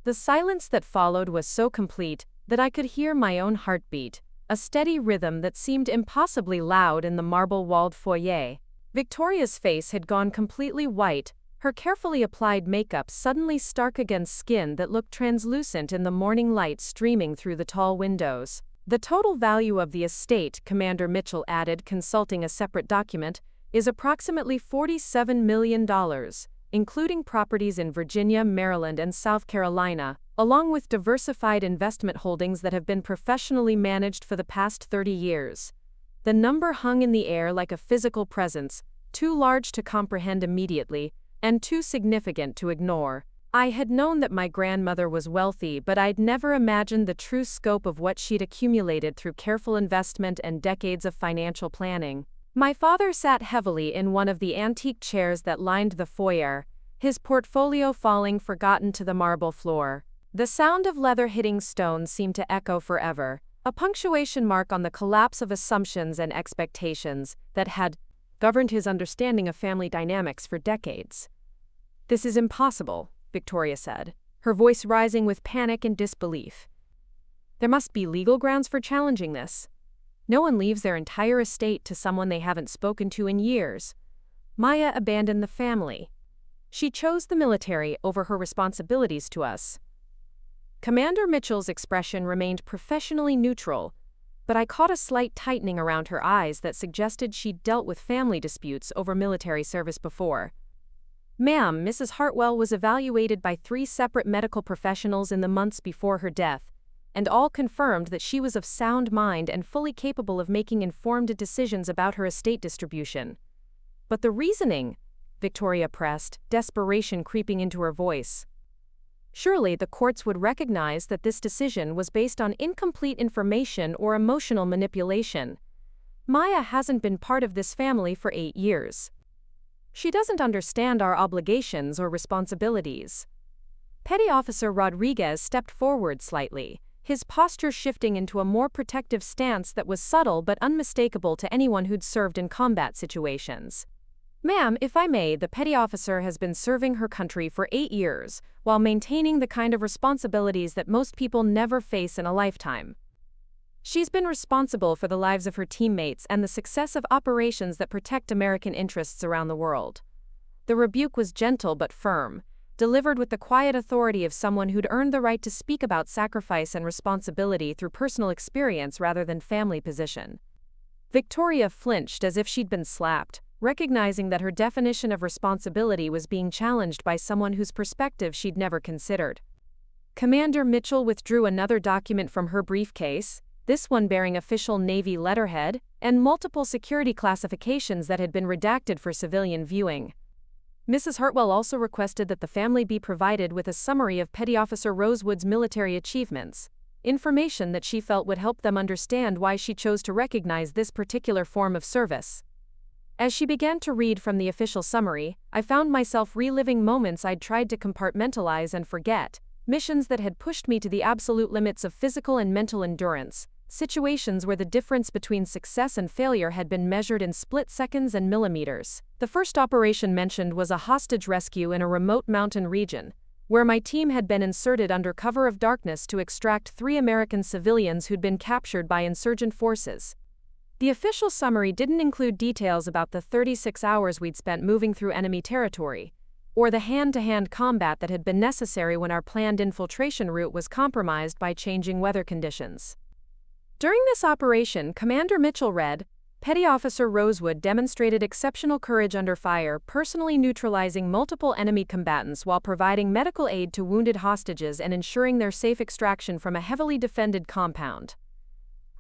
The silence that followed was so complete that I could hear my own heartbeat, a steady rhythm that seemed impossibly loud in the marble-walled foyer. Victoria's face had gone completely white, her carefully applied makeup suddenly stark against skin that looked translucent in the morning light streaming through the tall windows. The total value of the estate, Commander Mitchell added, consulting a separate document, is approximately $47 million, including properties in Virginia, Maryland, and South Carolina, along with diversified investment holdings that have been professionally managed for the past 30 years. The number hung in the air like a physical presence, too large to comprehend immediately, and too significant to ignore. I had known that my grandmother was wealthy, but I'd never imagined the true scope of what she'd accumulated through careful investment and decades of financial planning. My father sat heavily in one of the antique chairs that lined the foyer, his portfolio falling forgotten to the marble floor. The sound of leather hitting stone seemed to echo forever, a punctuation mark on the collapse of assumptions and expectations that had governed his understanding of family dynamics for decades. This is impossible, Victoria said, her voice rising with panic and disbelief. There must be legal grounds for challenging this. No one leaves their entire estate to someone they haven't spoken to in years. Maya abandoned the family. She chose the military over her responsibilities to us. Commander Mitchell's expression remained professionally neutral, but I caught a slight tightening around her eyes that suggested she'd dealt with family disputes over military service before. Ma'am, Mrs. Hartwell was evaluated by 3 separate medical professionals in the months before her death, and all confirmed that she was of sound mind and fully capable of making informed decisions about her estate distribution. But the reasoning, Victoria pressed, desperation creeping into her voice. Surely the courts would recognize that this decision was based on incomplete information or emotional manipulation. Maya hasn't been part of this family for 8 years. She doesn't understand our obligations or responsibilities. Petty Officer Rodriguez stepped forward slightly, his posture shifting into a more protective stance that was subtle but unmistakable to anyone who'd served in combat situations. Ma'am, if I may, the petty officer has been serving her country for 8 years, while maintaining the kind of responsibilities that most people never face in a lifetime. She's been responsible for the lives of her teammates and the success of operations that protect American interests around the world. The rebuke was gentle but firm, delivered with the quiet authority of someone who'd earned the right to speak about sacrifice and responsibility through personal experience rather than family position. Victoria flinched as if she'd been slapped, recognizing that her definition of responsibility was being challenged by someone whose perspective she'd never considered. Commander Mitchell withdrew another document from her briefcase, this one bearing official Navy letterhead and multiple security classifications that had been redacted for civilian viewing. Mrs. Hartwell also requested that the family be provided with a summary of Petty Officer Rosewood's military achievements, information that she felt would help them understand why she chose to recognize this particular form of service. As she began to read from the official summary, I found myself reliving moments I'd tried to compartmentalize and forget, missions that had pushed me to the absolute limits of physical and mental endurance, situations where the difference between success and failure had been measured in split seconds and millimeters. The first operation mentioned was a hostage rescue in a remote mountain region, where my team had been inserted under cover of darkness to extract 3 American civilians who'd been captured by insurgent forces. The official summary didn't include details about the 36 hours we'd spent moving through enemy territory, or the hand-to-hand combat that had been necessary when our planned infiltration route was compromised by changing weather conditions. During this operation, Commander Mitchell read, Petty Officer Rosewood demonstrated exceptional courage under fire, personally neutralizing multiple enemy combatants while providing medical aid to wounded hostages and ensuring their safe extraction from a heavily defended compound.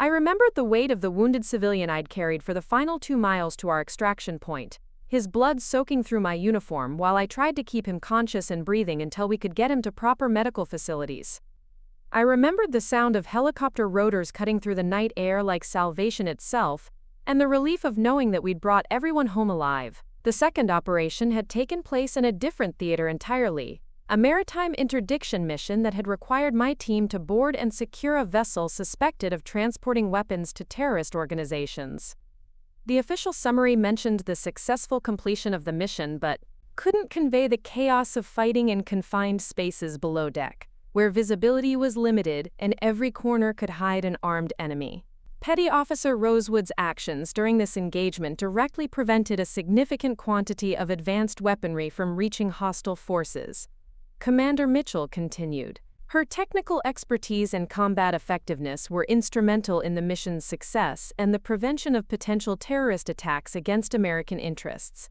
I remembered the weight of the wounded civilian I'd carried for the final 2 miles to our extraction point, his blood soaking through my uniform while I tried to keep him conscious and breathing until we could get him to proper medical facilities. I remembered the sound of helicopter rotors cutting through the night air like salvation itself, and the relief of knowing that we'd brought everyone home alive. The second operation had taken place in a different theater entirely, a maritime interdiction mission that had required my team to board and secure a vessel suspected of transporting weapons to terrorist organizations. The official summary mentioned the successful completion of the mission but couldn't convey the chaos of fighting in confined spaces below deck, where visibility was limited and every corner could hide an armed enemy. Petty Officer Rosewood's actions during this engagement directly prevented a significant quantity of advanced weaponry from reaching hostile forces. Commander Mitchell continued. Her technical expertise and combat effectiveness were instrumental in the mission's success and the prevention of potential terrorist attacks against American interests.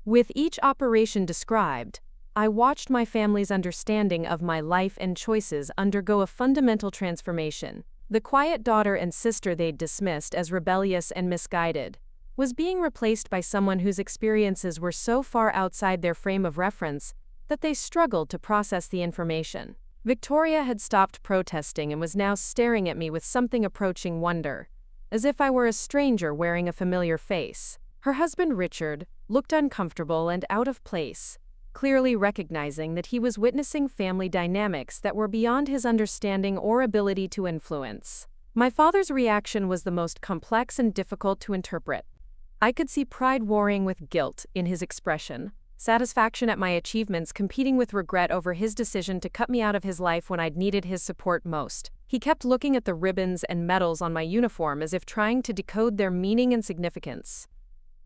With each operation described, I watched my family's understanding of my life and choices undergo a fundamental transformation. The quiet daughter and sister they'd dismissed as rebellious and misguided was being replaced by someone whose experiences were so far outside their frame of reference that they struggled to process the information. Victoria had stopped protesting and was now staring at me with something approaching wonder, as if I were a stranger wearing a familiar face. Her husband Richard looked uncomfortable and out of place, clearly recognizing that he was witnessing family dynamics that were beyond his understanding or ability to influence. My father's reaction was the most complex and difficult to interpret. I could see pride warring with guilt in his expression, satisfaction at my achievements competing with regret over his decision to cut me out of his life when I'd needed his support most. He kept looking at the ribbons and medals on my uniform as if trying to decode their meaning and significance.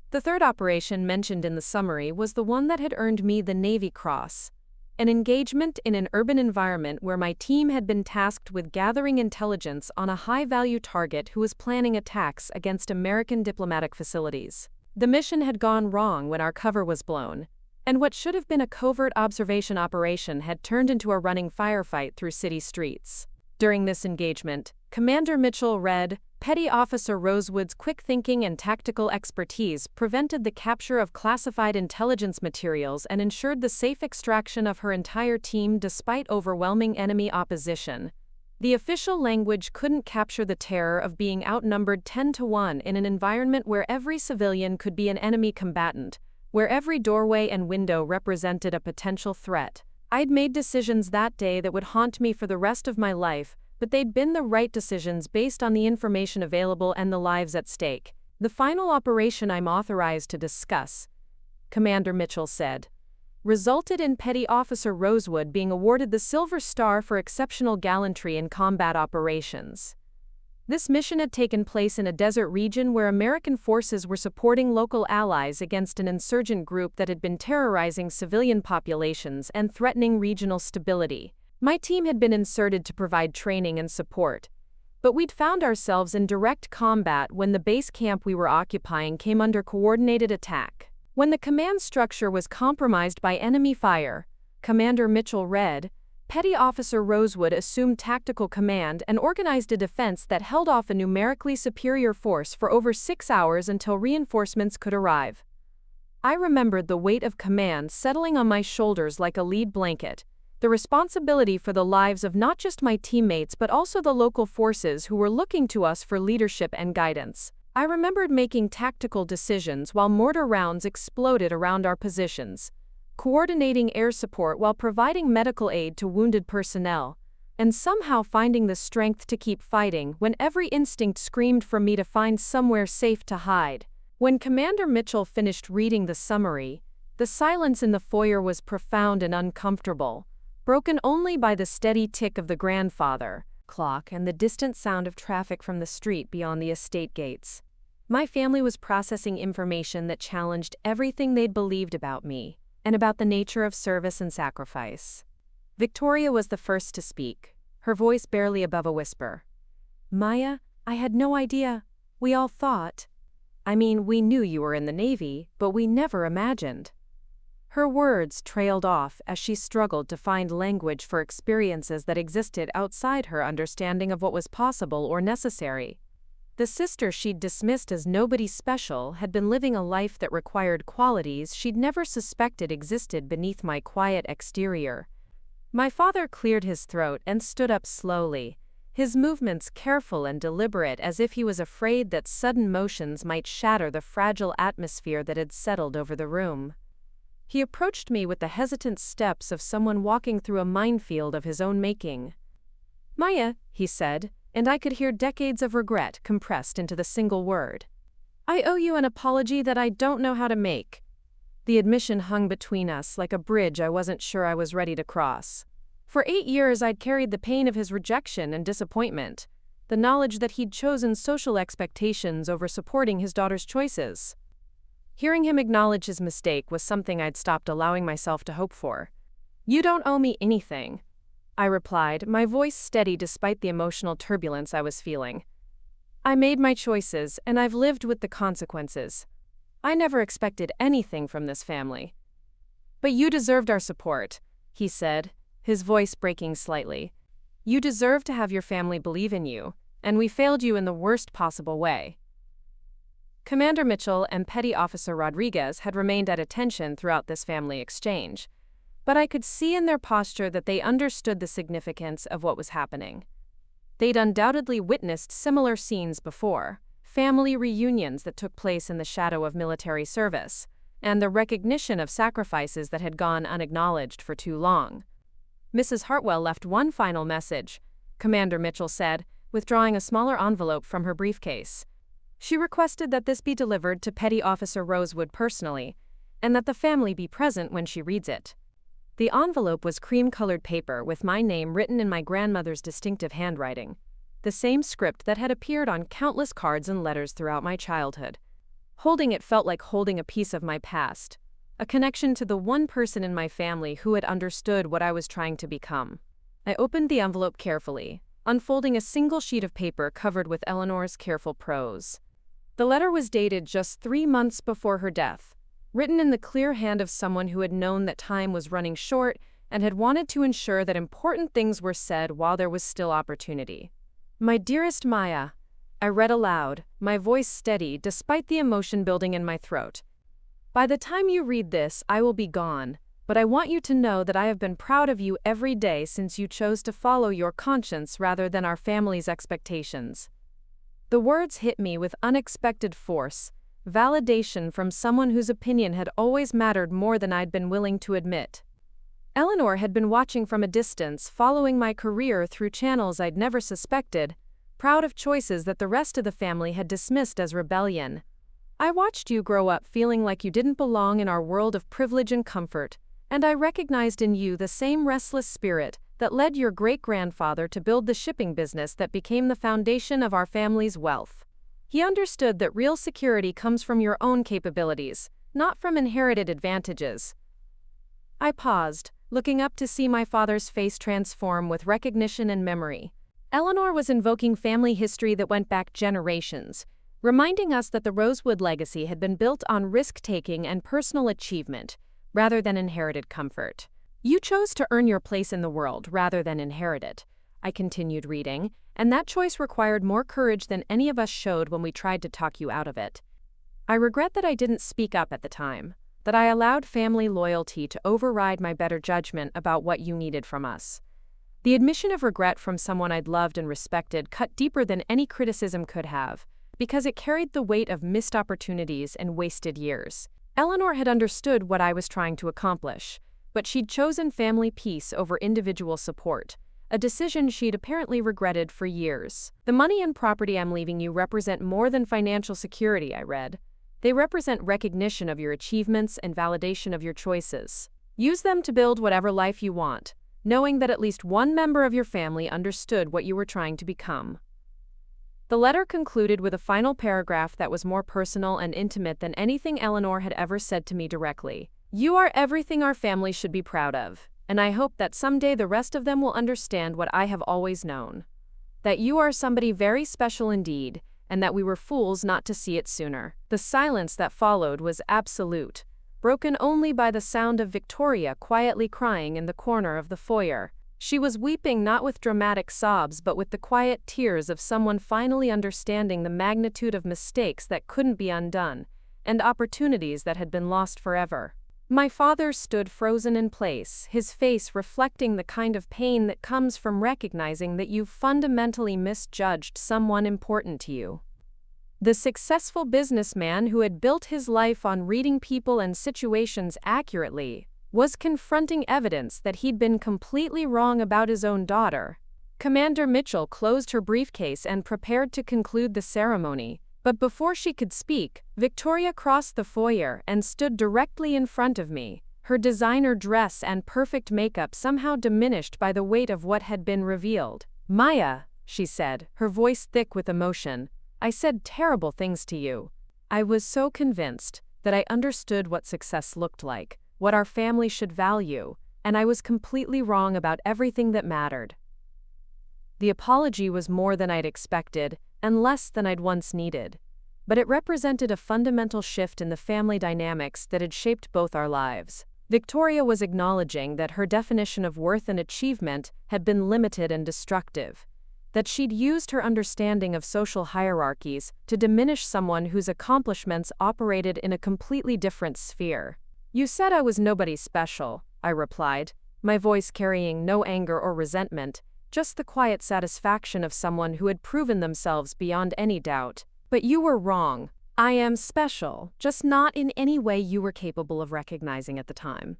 The third operation mentioned in the summary was the one that had earned me the Navy Cross, an engagement in an urban environment where my team had been tasked with gathering intelligence on a high-value target who was planning attacks against American diplomatic facilities. The mission had gone wrong when our cover was blown, and what should have been a covert observation operation had turned into a running firefight through city streets. During this engagement, Commander Mitchell read, Petty Officer Rosewood's quick thinking and tactical expertise prevented the capture of classified intelligence materials and ensured the safe extraction of her entire team despite overwhelming enemy opposition. The official language couldn't capture the terror of being outnumbered 10-1 in an environment where every civilian could be an enemy combatant, where every doorway and window represented a potential threat. I'd made decisions that day that would haunt me for the rest of my life, but they'd been the right decisions based on the information available and the lives at stake. The final operation I'm authorized to discuss Commander Mitchell said, resulted in Petty Officer Rosewood being awarded the Silver Star for exceptional gallantry in combat operations. This mission had taken place in a desert region where American forces were supporting local allies against an insurgent group that had been terrorizing civilian populations and threatening regional stability. My team had been inserted to provide training and support, but we'd found ourselves in direct combat when the base camp we were occupying came under coordinated attack. When the command structure was compromised by enemy fire, Commander Mitchell read, Petty Officer Rosewood assumed tactical command and organized a defense that held off a numerically superior force for over 6 hours until reinforcements could arrive. I remembered the weight of command settling on my shoulders like a lead blanket, the responsibility for the lives of not just my teammates but also the local forces who were looking to us for leadership and guidance. I remembered making tactical decisions while mortar rounds exploded around our positions, coordinating air support while providing medical aid to wounded personnel, and somehow finding the strength to keep fighting when every instinct screamed for me to find somewhere safe to hide. When Commander Mitchell finished reading the summary, the silence in the foyer was profound and uncomfortable, broken only by the steady tick of the grandfather clock and the distant sound of traffic from the street beyond the estate gates. My family was processing information that challenged everything they'd believed about me and about the nature of service and sacrifice. Victoria was the first to speak, her voice barely above a whisper. Maya, I had no idea. We all thought. We knew you were in the Navy, but we never imagined. Her words trailed off as she struggled to find language for experiences that existed outside her understanding of what was possible or necessary. The sister she'd dismissed as nobody special had been living a life that required qualities she'd never suspected existed beneath my quiet exterior. My father cleared his throat and stood up slowly, his movements careful and deliberate as if he was afraid that sudden motions might shatter the fragile atmosphere that had settled over the room. He approached me with the hesitant steps of someone walking through a minefield of his own making. Maya, he said, and I could hear decades of regret compressed into the single word. I owe you an apology that I don't know how to make. The admission hung between us like a bridge I wasn't sure I was ready to cross. For 8 years I'd carried the pain of his rejection and disappointment, the knowledge that he'd chosen social expectations over supporting his daughter's choices. Hearing him acknowledge his mistake was something I'd stopped allowing myself to hope for. You don't owe me anything, I replied, my voice steady despite the emotional turbulence I was feeling. I made my choices, and I've lived with the consequences. I never expected anything from this family. But you deserved our support, he said, his voice breaking slightly. You deserve to have your family believe in you, and we failed you in the worst possible way. Commander Mitchell and Petty Officer Rodriguez had remained at attention throughout this family exchange, but I could see in their posture that they understood the significance of what was happening. They'd undoubtedly witnessed similar scenes before, family reunions that took place in the shadow of military service, and the recognition of sacrifices that had gone unacknowledged for too long. Mrs. Hartwell left one final message, Commander Mitchell said, withdrawing a smaller envelope from her briefcase. She requested that this be delivered to Petty Officer Rosewood personally, and that the family be present when she reads it. The envelope was cream-colored paper with my name written in my grandmother's distinctive handwriting, the same script that had appeared on countless cards and letters throughout my childhood. Holding it felt like holding a piece of my past, a connection to the one person in my family who had understood what I was trying to become. I opened the envelope carefully, unfolding a single sheet of paper covered with Eleanor's careful prose. The letter was dated just 3 months before her death, written in the clear hand of someone who had known that time was running short and had wanted to ensure that important things were said while there was still opportunity. My dearest Maya, I read aloud, my voice steady despite the emotion building in my throat. By the time you read this, I will be gone, but I want you to know that I have been proud of you every day since you chose to follow your conscience rather than our family's expectations. The words hit me with unexpected force, validation from someone whose opinion had always mattered more than I'd been willing to admit. Eleanor had been watching from a distance, following my career through channels I'd never suspected, proud of choices that the rest of the family had dismissed as rebellion. I watched you grow up feeling like you didn't belong in our world of privilege and comfort, and I recognized in you the same restless spirit that led your great-grandfather to build the shipping business that became the foundation of our family's wealth. He understood that real security comes from your own capabilities, not from inherited advantages. I paused, looking up to see my father's face transform with recognition and memory. Eleanor was invoking family history that went back generations, reminding us that the Rosewood legacy had been built on risk-taking and personal achievement, rather than inherited comfort. You chose to earn your place in the world rather than inherit it. I continued reading, and that choice required more courage than any of us showed when we tried to talk you out of it. I regret that I didn't speak up at the time, that I allowed family loyalty to override my better judgment about what you needed from us. The admission of regret from someone I'd loved and respected cut deeper than any criticism could have, because it carried the weight of missed opportunities and wasted years. Eleanor had understood what I was trying to accomplish, but she'd chosen family peace over individual support, a decision she'd apparently regretted for years. The money and property I'm leaving you represent more than financial security, I read. They represent recognition of your achievements and validation of your choices. Use them to build whatever life you want, knowing that at least one member of your family understood what you were trying to become. The letter concluded with a final paragraph that was more personal and intimate than anything Eleanor had ever said to me directly. You are everything our family should be proud of, and I hope that someday the rest of them will understand what I have always known. That you are somebody very special indeed, and that we were fools not to see it sooner. The silence that followed was absolute, broken only by the sound of Victoria quietly crying in the corner of the foyer. She was weeping not with dramatic sobs but with the quiet tears of someone finally understanding the magnitude of mistakes that couldn't be undone, and opportunities that had been lost forever. My father stood frozen in place, his face reflecting the kind of pain that comes from recognizing that you've fundamentally misjudged someone important to you. The successful businessman who had built his life on reading people and situations accurately was confronting evidence that he'd been completely wrong about his own daughter. Commander Mitchell closed her briefcase and prepared to conclude the ceremony, but before she could speak, Victoria crossed the foyer and stood directly in front of me, her designer dress and perfect makeup somehow diminished by the weight of what had been revealed. Maya, she said, her voice thick with emotion, I said terrible things to you. I was so convinced that I understood what success looked like, what our family should value, and I was completely wrong about everything that mattered. The apology was more than I'd expected, and less than I'd once needed. But it represented a fundamental shift in the family dynamics that had shaped both our lives. Victoria was acknowledging that her definition of worth and achievement had been limited and destructive, that she'd used her understanding of social hierarchies to diminish someone whose accomplishments operated in a completely different sphere. You said I was nobody special, I replied, my voice carrying no anger or resentment, just the quiet satisfaction of someone who had proven themselves beyond any doubt. But you were wrong. I am special, just not in any way you were capable of recognizing at the time.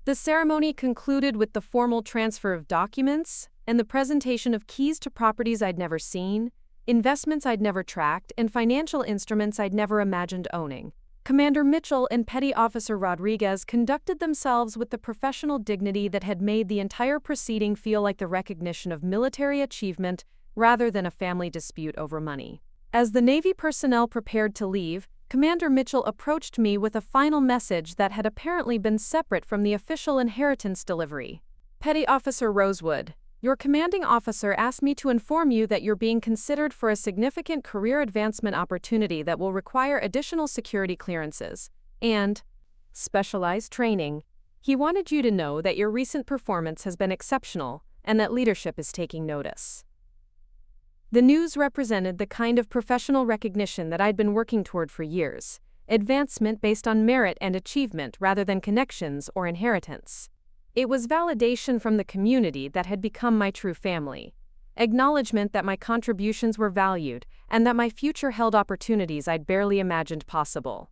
The ceremony concluded with the formal transfer of documents and the presentation of keys to properties I'd never seen, investments I'd never tracked, and financial instruments I'd never imagined owning. Commander Mitchell and Petty Officer Rodriguez conducted themselves with the professional dignity that had made the entire proceeding feel like the recognition of military achievement rather than a family dispute over money. As the Navy personnel prepared to leave, Commander Mitchell approached me with a final message that had apparently been separate from the official inheritance delivery. Petty Officer Rosewood, your commanding officer asked me to inform you that you're being considered for a significant career advancement opportunity that will require additional security clearances and specialized training. He wanted you to know that your recent performance has been exceptional and that leadership is taking notice. The news represented the kind of professional recognition that I'd been working toward for years, advancement based on merit and achievement rather than connections or inheritance. It was validation from the community that had become my true family, acknowledgement that my contributions were valued and that my future held opportunities I'd barely imagined possible.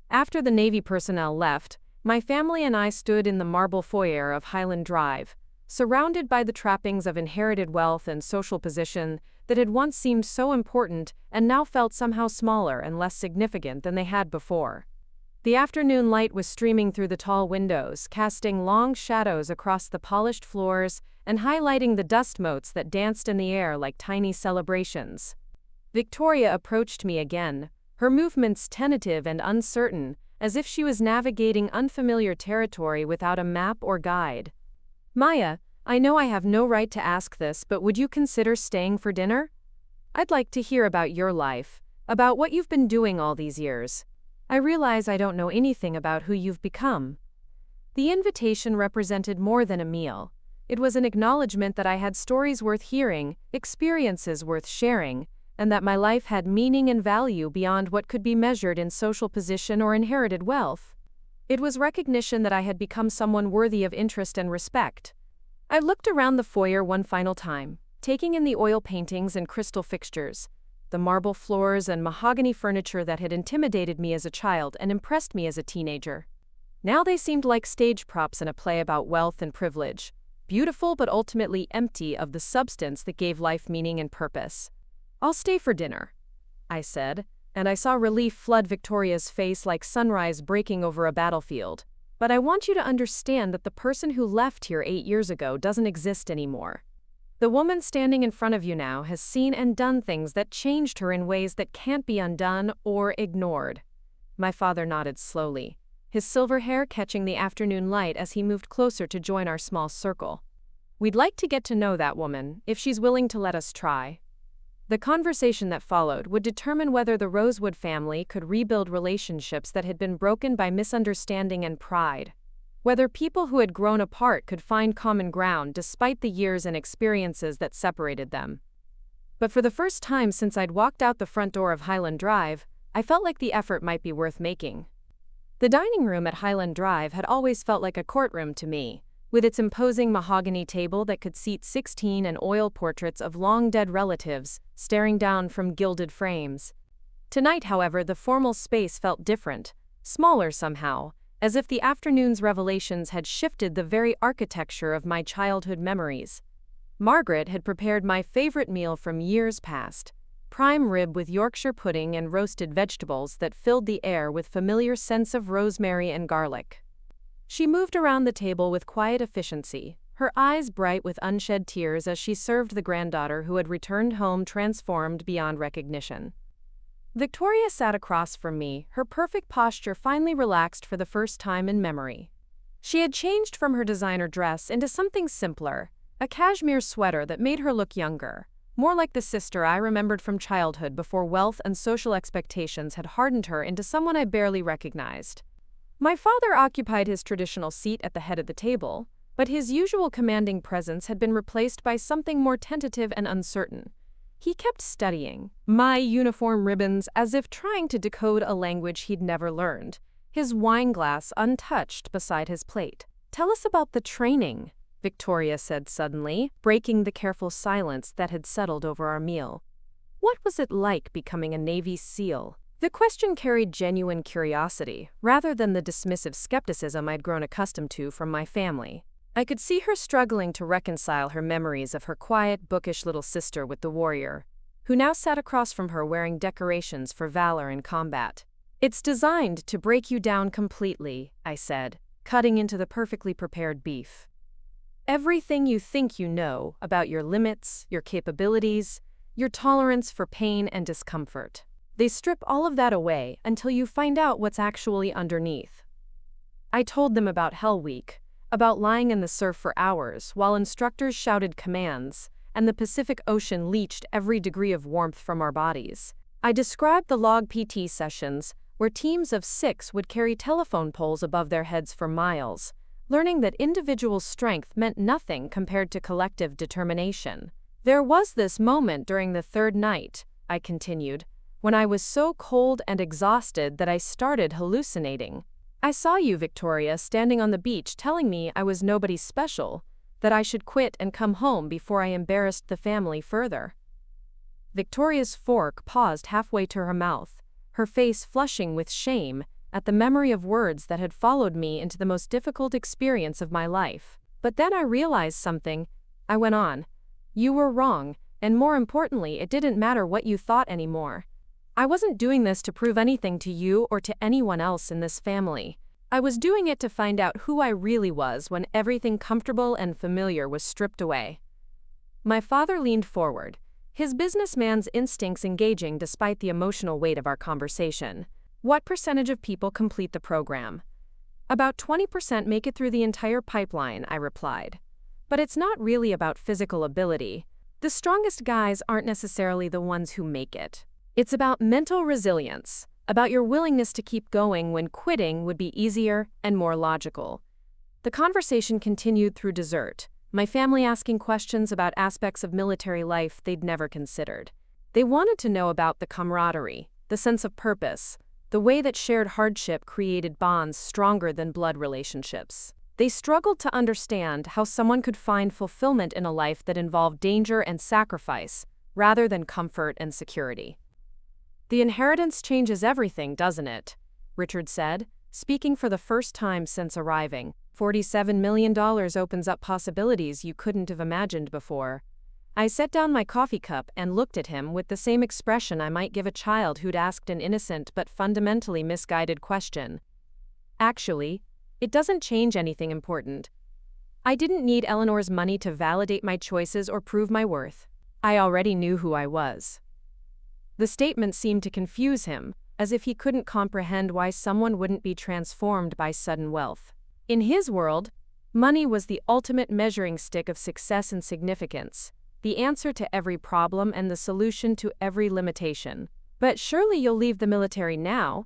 After the Navy personnel left, my family and I stood in the marble foyer of Highland Drive, surrounded by the trappings of inherited wealth and social position that had once seemed so important and now felt somehow smaller and less significant than they had before. The afternoon light was streaming through the tall windows, casting long shadows across the polished floors and highlighting the dust motes that danced in the air like tiny celebrations. Victoria approached me again, her movements tentative and uncertain, as if she was navigating unfamiliar territory without a map or guide. "Maya, I know I have no right to ask this, but would you consider staying for dinner? I'd like to hear about your life, about what you've been doing all these years. I realize I don't know anything about who you've become." The invitation represented more than a meal. It was an acknowledgement that I had stories worth hearing, experiences worth sharing, and that my life had meaning and value beyond what could be measured in social position or inherited wealth. It was recognition that I had become someone worthy of interest and respect. I looked around the foyer one final time, taking in the oil paintings and crystal fixtures, the marble floors and mahogany furniture that had intimidated me as a child and impressed me as a teenager. Now they seemed like stage props in a play about wealth and privilege, beautiful but ultimately empty of the substance that gave life meaning and purpose. "I'll stay for dinner," I said, and I saw relief flood Victoria's face like sunrise breaking over a battlefield. "But I want you to understand that the person who left here 8 years ago doesn't exist anymore. The woman standing in front of you now has seen and done things that changed her in ways that can't be undone or ignored." My father nodded slowly, his silver hair catching the afternoon light as he moved closer to join our small circle. "We'd like to get to know that woman, if she's willing to let us try." The conversation that followed would determine whether the Rosewood family could rebuild relationships that had been broken by misunderstanding and pride, whether people who had grown apart could find common ground despite the years and experiences that separated them. But for the first time since I'd walked out the front door of Highland Drive, I felt like the effort might be worth making. The dining room at Highland Drive had always felt like a courtroom to me, with its imposing mahogany table that could seat 16 and oil portraits of long-dead relatives staring down from gilded frames. Tonight, however, the formal space felt different, smaller somehow, as if the afternoon's revelations had shifted the very architecture of my childhood memories. Margaret had prepared my favorite meal from years past, prime rib with Yorkshire pudding and roasted vegetables that filled the air with familiar scents of rosemary and garlic. She moved around the table with quiet efficiency, her eyes bright with unshed tears as she served the granddaughter who had returned home transformed beyond recognition. Victoria sat across from me, her perfect posture finally relaxed for the first time in memory. She had changed from her designer dress into something simpler, a cashmere sweater that made her look younger, more like the sister I remembered from childhood before wealth and social expectations had hardened her into someone I barely recognized. My father occupied his traditional seat at the head of the table, but his usual commanding presence had been replaced by something more tentative and uncertain. He kept studying my uniform ribbons as if trying to decode a language he'd never learned, his wine glass untouched beside his plate. "Tell us about the training," Victoria said suddenly, breaking the careful silence that had settled over our meal. "What was it like becoming a Navy SEAL?" The question carried genuine curiosity, rather than the dismissive skepticism I'd grown accustomed to from my family. I could see her struggling to reconcile her memories of her quiet, bookish little sister with the warrior, who now sat across from her wearing decorations for valor in combat. "It's designed to break you down completely," I said, cutting into the perfectly prepared beef. "Everything you think you know about your limits, your capabilities, your tolerance for pain and discomfort. They strip all of that away until you find out what's actually underneath." I told them about Hell Week, about lying in the surf for hours while instructors shouted commands, and the Pacific Ocean leached every degree of warmth from our bodies. I described the log PT sessions, where teams of 6 would carry telephone poles above their heads for miles, learning that individual strength meant nothing compared to collective determination. "There was this moment during the third night," I continued, "when I was so cold and exhausted that I started hallucinating. I saw you, Victoria, standing on the beach telling me I was nobody special, that I should quit and come home before I embarrassed the family further." Victoria's fork paused halfway to her mouth, her face flushing with shame at the memory of words that had followed me into the most difficult experience of my life. But then I realized something. I went on. You were wrong, and more importantly, it didn't matter what you thought anymore. I wasn't doing this to prove anything to you or to anyone else in this family. I was doing it to find out who I really was when everything comfortable and familiar was stripped away. My father leaned forward, his businessman's instincts engaging despite the emotional weight of our conversation. What percentage of people complete the program? About 20% make it through the entire pipeline, I replied. But it's not really about physical ability. The strongest guys aren't necessarily the ones who make it. It's about mental resilience, about your willingness to keep going when quitting would be easier and more logical. The conversation continued through dessert, my family asking questions about aspects of military life they'd never considered. They wanted to know about the camaraderie, the sense of purpose, the way that shared hardship created bonds stronger than blood relationships. They struggled to understand how someone could find fulfillment in a life that involved danger and sacrifice, rather than comfort and security. The inheritance changes everything, doesn't it? Richard said, speaking for the first time since arriving. $47 million opens up possibilities you couldn't have imagined before. I set down my coffee cup and looked at him with the same expression I might give a child who'd asked an innocent but fundamentally misguided question. Actually, it doesn't change anything important. I didn't need Eleanor's money to validate my choices or prove my worth. I already knew who I was. The statement seemed to confuse him, as if he couldn't comprehend why someone wouldn't be transformed by sudden wealth. In his world, money was the ultimate measuring stick of success and significance, the answer to every problem and the solution to every limitation. But surely you'll leave the military now,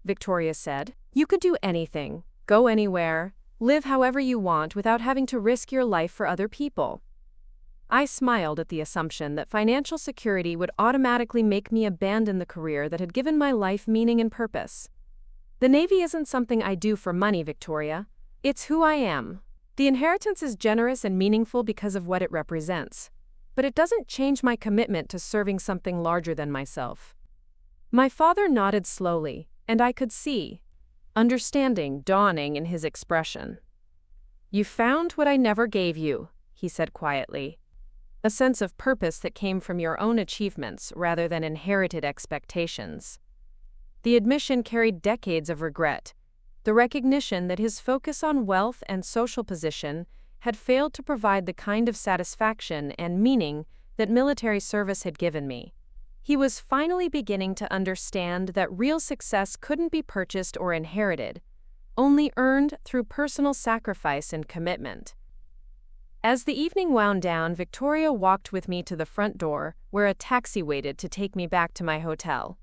Victoria said. You could do anything, go anywhere, live however you want without having to risk your life for other people. I smiled at the assumption that financial security would automatically make me abandon the career that had given my life meaning and purpose. The Navy isn't something I do for money, Victoria. It's who I am. The inheritance is generous and meaningful because of what it represents. But it doesn't change my commitment to serving something larger than myself. My father nodded slowly, and I could see understanding dawning in his expression. You found what I never gave you, he said quietly. A sense of purpose that came from your own achievements rather than inherited expectations. The admission carried decades of regret, the recognition that his focus on wealth and social position had failed to provide the kind of satisfaction and meaning that military service had given me. He was finally beginning to understand that real success couldn't be purchased or inherited, only earned through personal sacrifice and commitment. As the evening wound down, Victoria walked with me to the front door, where a taxi waited to take me back to my hotel.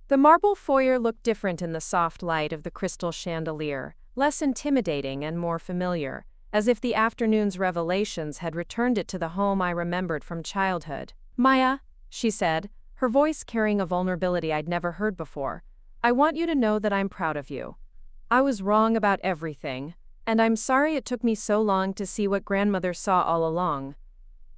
The marble foyer looked different in the soft light of the crystal chandelier, less intimidating and more familiar, as if the afternoon's revelations had returned it to the home I remembered from childhood. Maya, she said, her voice carrying a vulnerability I'd never heard before, I want you to know that I'm proud of you. I was wrong about everything, and I'm sorry it took me so long to see what grandmother saw all along.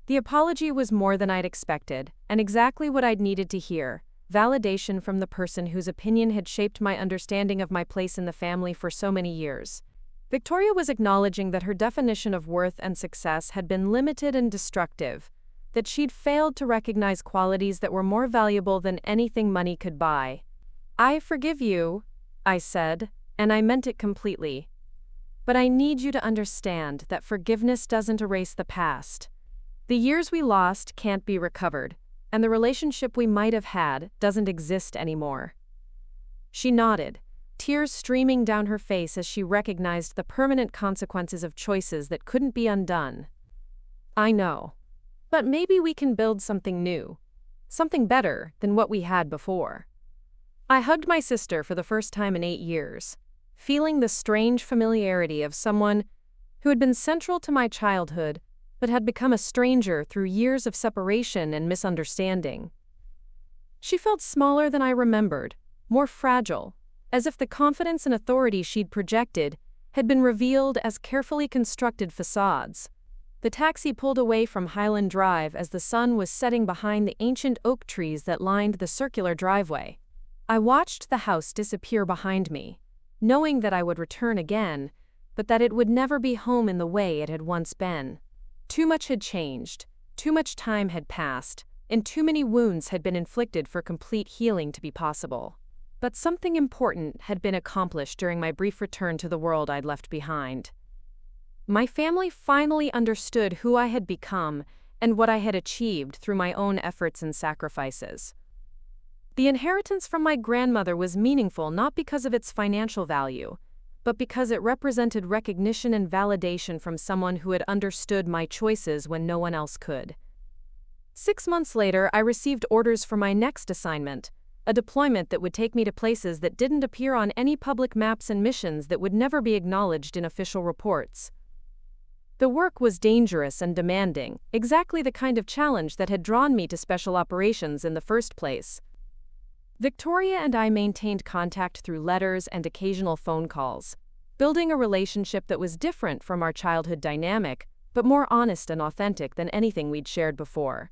The apology was more than I'd expected, and exactly what I'd needed to hear. Validation from the person whose opinion had shaped my understanding of my place in the family for so many years. Victoria was acknowledging that her definition of worth and success had been limited and destructive, that she'd failed to recognize qualities that were more valuable than anything money could buy. I forgive you, I said, and I meant it completely. But I need you to understand that forgiveness doesn't erase the past. The years we lost can't be recovered, and the relationship we might have had doesn't exist anymore. She nodded, tears streaming down her face as she recognized the permanent consequences of choices that couldn't be undone. I know. But maybe we can build something new, something better than what we had before. I hugged my sister for the first time in 8 years, feeling the strange familiarity of someone who had been central to my childhood but had become a stranger through years of separation and misunderstanding. She felt smaller than I remembered, more fragile, as if the confidence and authority she'd projected had been revealed as carefully constructed facades. The taxi pulled away from Highland Drive as the sun was setting behind the ancient oak trees that lined the circular driveway. I watched the house disappear behind me, knowing that I would return again, but that it would never be home in the way it had once been. Too much had changed, too much time had passed, and too many wounds had been inflicted for complete healing to be possible. But something important had been accomplished during my brief return to the world I'd left behind. My family finally understood who I had become and what I had achieved through my own efforts and sacrifices. The inheritance from my grandmother was meaningful not because of its financial value, but because it represented recognition and validation from someone who had understood my choices when no one else could. 6 months later, I received orders for my next assignment, a deployment that would take me to places that didn't appear on any public maps and missions that would never be acknowledged in official reports. The work was dangerous and demanding, exactly the kind of challenge that had drawn me to special operations in the first place. Victoria and I maintained contact through letters and occasional phone calls, building a relationship that was different from our childhood dynamic, but more honest and authentic than anything we'd shared before.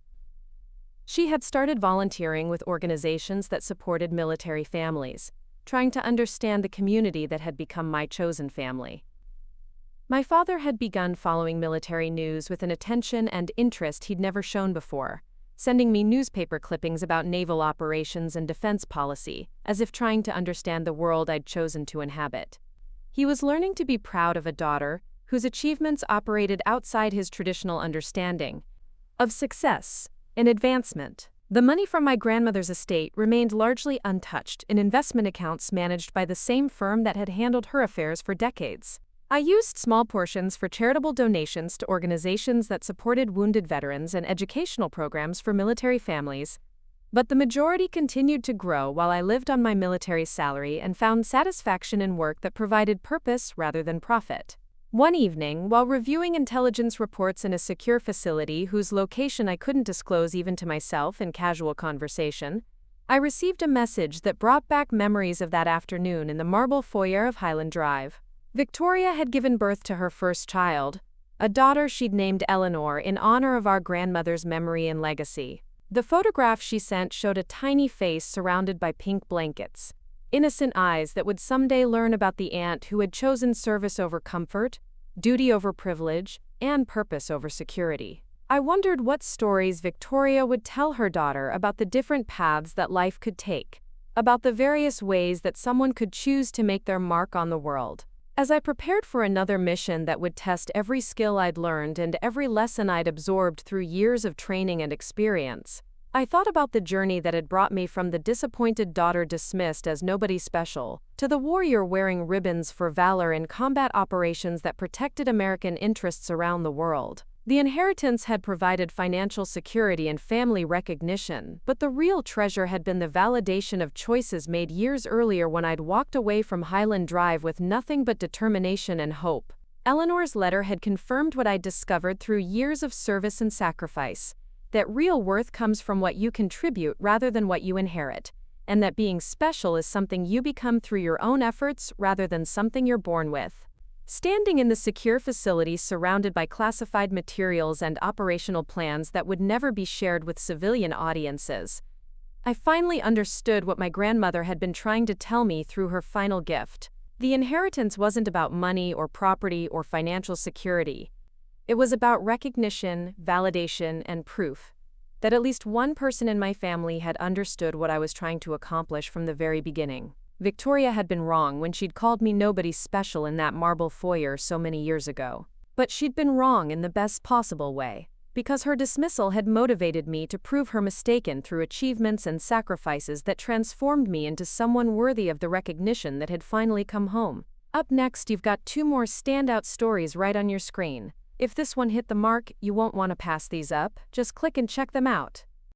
She had started volunteering with organizations that supported military families, trying to understand the community that had become my chosen family. My father had begun following military news with an attention and interest he'd never shown before, sending me newspaper clippings about naval operations and defense policy, as if trying to understand the world I'd chosen to inhabit. He was learning to be proud of a daughter whose achievements operated outside his traditional understanding of success and advancement. The money from my grandmother's estate remained largely untouched in investment accounts managed by the same firm that had handled her affairs for decades. I used small portions for charitable donations to organizations that supported wounded veterans and educational programs for military families, but the majority continued to grow while I lived on my military salary and found satisfaction in work that provided purpose rather than profit. One evening, while reviewing intelligence reports in a secure facility whose location I couldn't disclose even to myself in casual conversation, I received a message that brought back memories of that afternoon in the marble foyer of Highland Drive. Victoria had given birth to her first child, a daughter she'd named Eleanor in honor of our grandmother's memory and legacy. The photograph she sent showed a tiny face surrounded by pink blankets, innocent eyes that would someday learn about the aunt who had chosen service over comfort, duty over privilege, and purpose over security. I wondered what stories Victoria would tell her daughter about the different paths that life could take, about the various ways that someone could choose to make their mark on the world. As I prepared for another mission that would test every skill I'd learned and every lesson I'd absorbed through years of training and experience, I thought about the journey that had brought me from the disappointed daughter dismissed as nobody special, to the warrior wearing ribbons for valor in combat operations that protected American interests around the world. The inheritance had provided financial security and family recognition, but the real treasure had been the validation of choices made years earlier when I'd walked away from Highland Drive with nothing but determination and hope. Eleanor's letter had confirmed what I'd discovered through years of service and sacrifice, that real worth comes from what you contribute rather than what you inherit, and that being special is something you become through your own efforts rather than something you're born with. Standing in the secure facility surrounded by classified materials and operational plans that would never be shared with civilian audiences, I finally understood what my grandmother had been trying to tell me through her final gift. The inheritance wasn't about money or property or financial security. It was about recognition, validation, and proof that at least one person in my family had understood what I was trying to accomplish from the very beginning. Victoria had been wrong when she'd called me nobody special in that marble foyer so many years ago. But she'd been wrong in the best possible way, because her dismissal had motivated me to prove her mistaken through achievements and sacrifices that transformed me into someone worthy of the recognition that had finally come home. Up next, you've got 2 more standout stories right on your screen. If this one hit the mark, you won't want to pass these up, just click and check them out.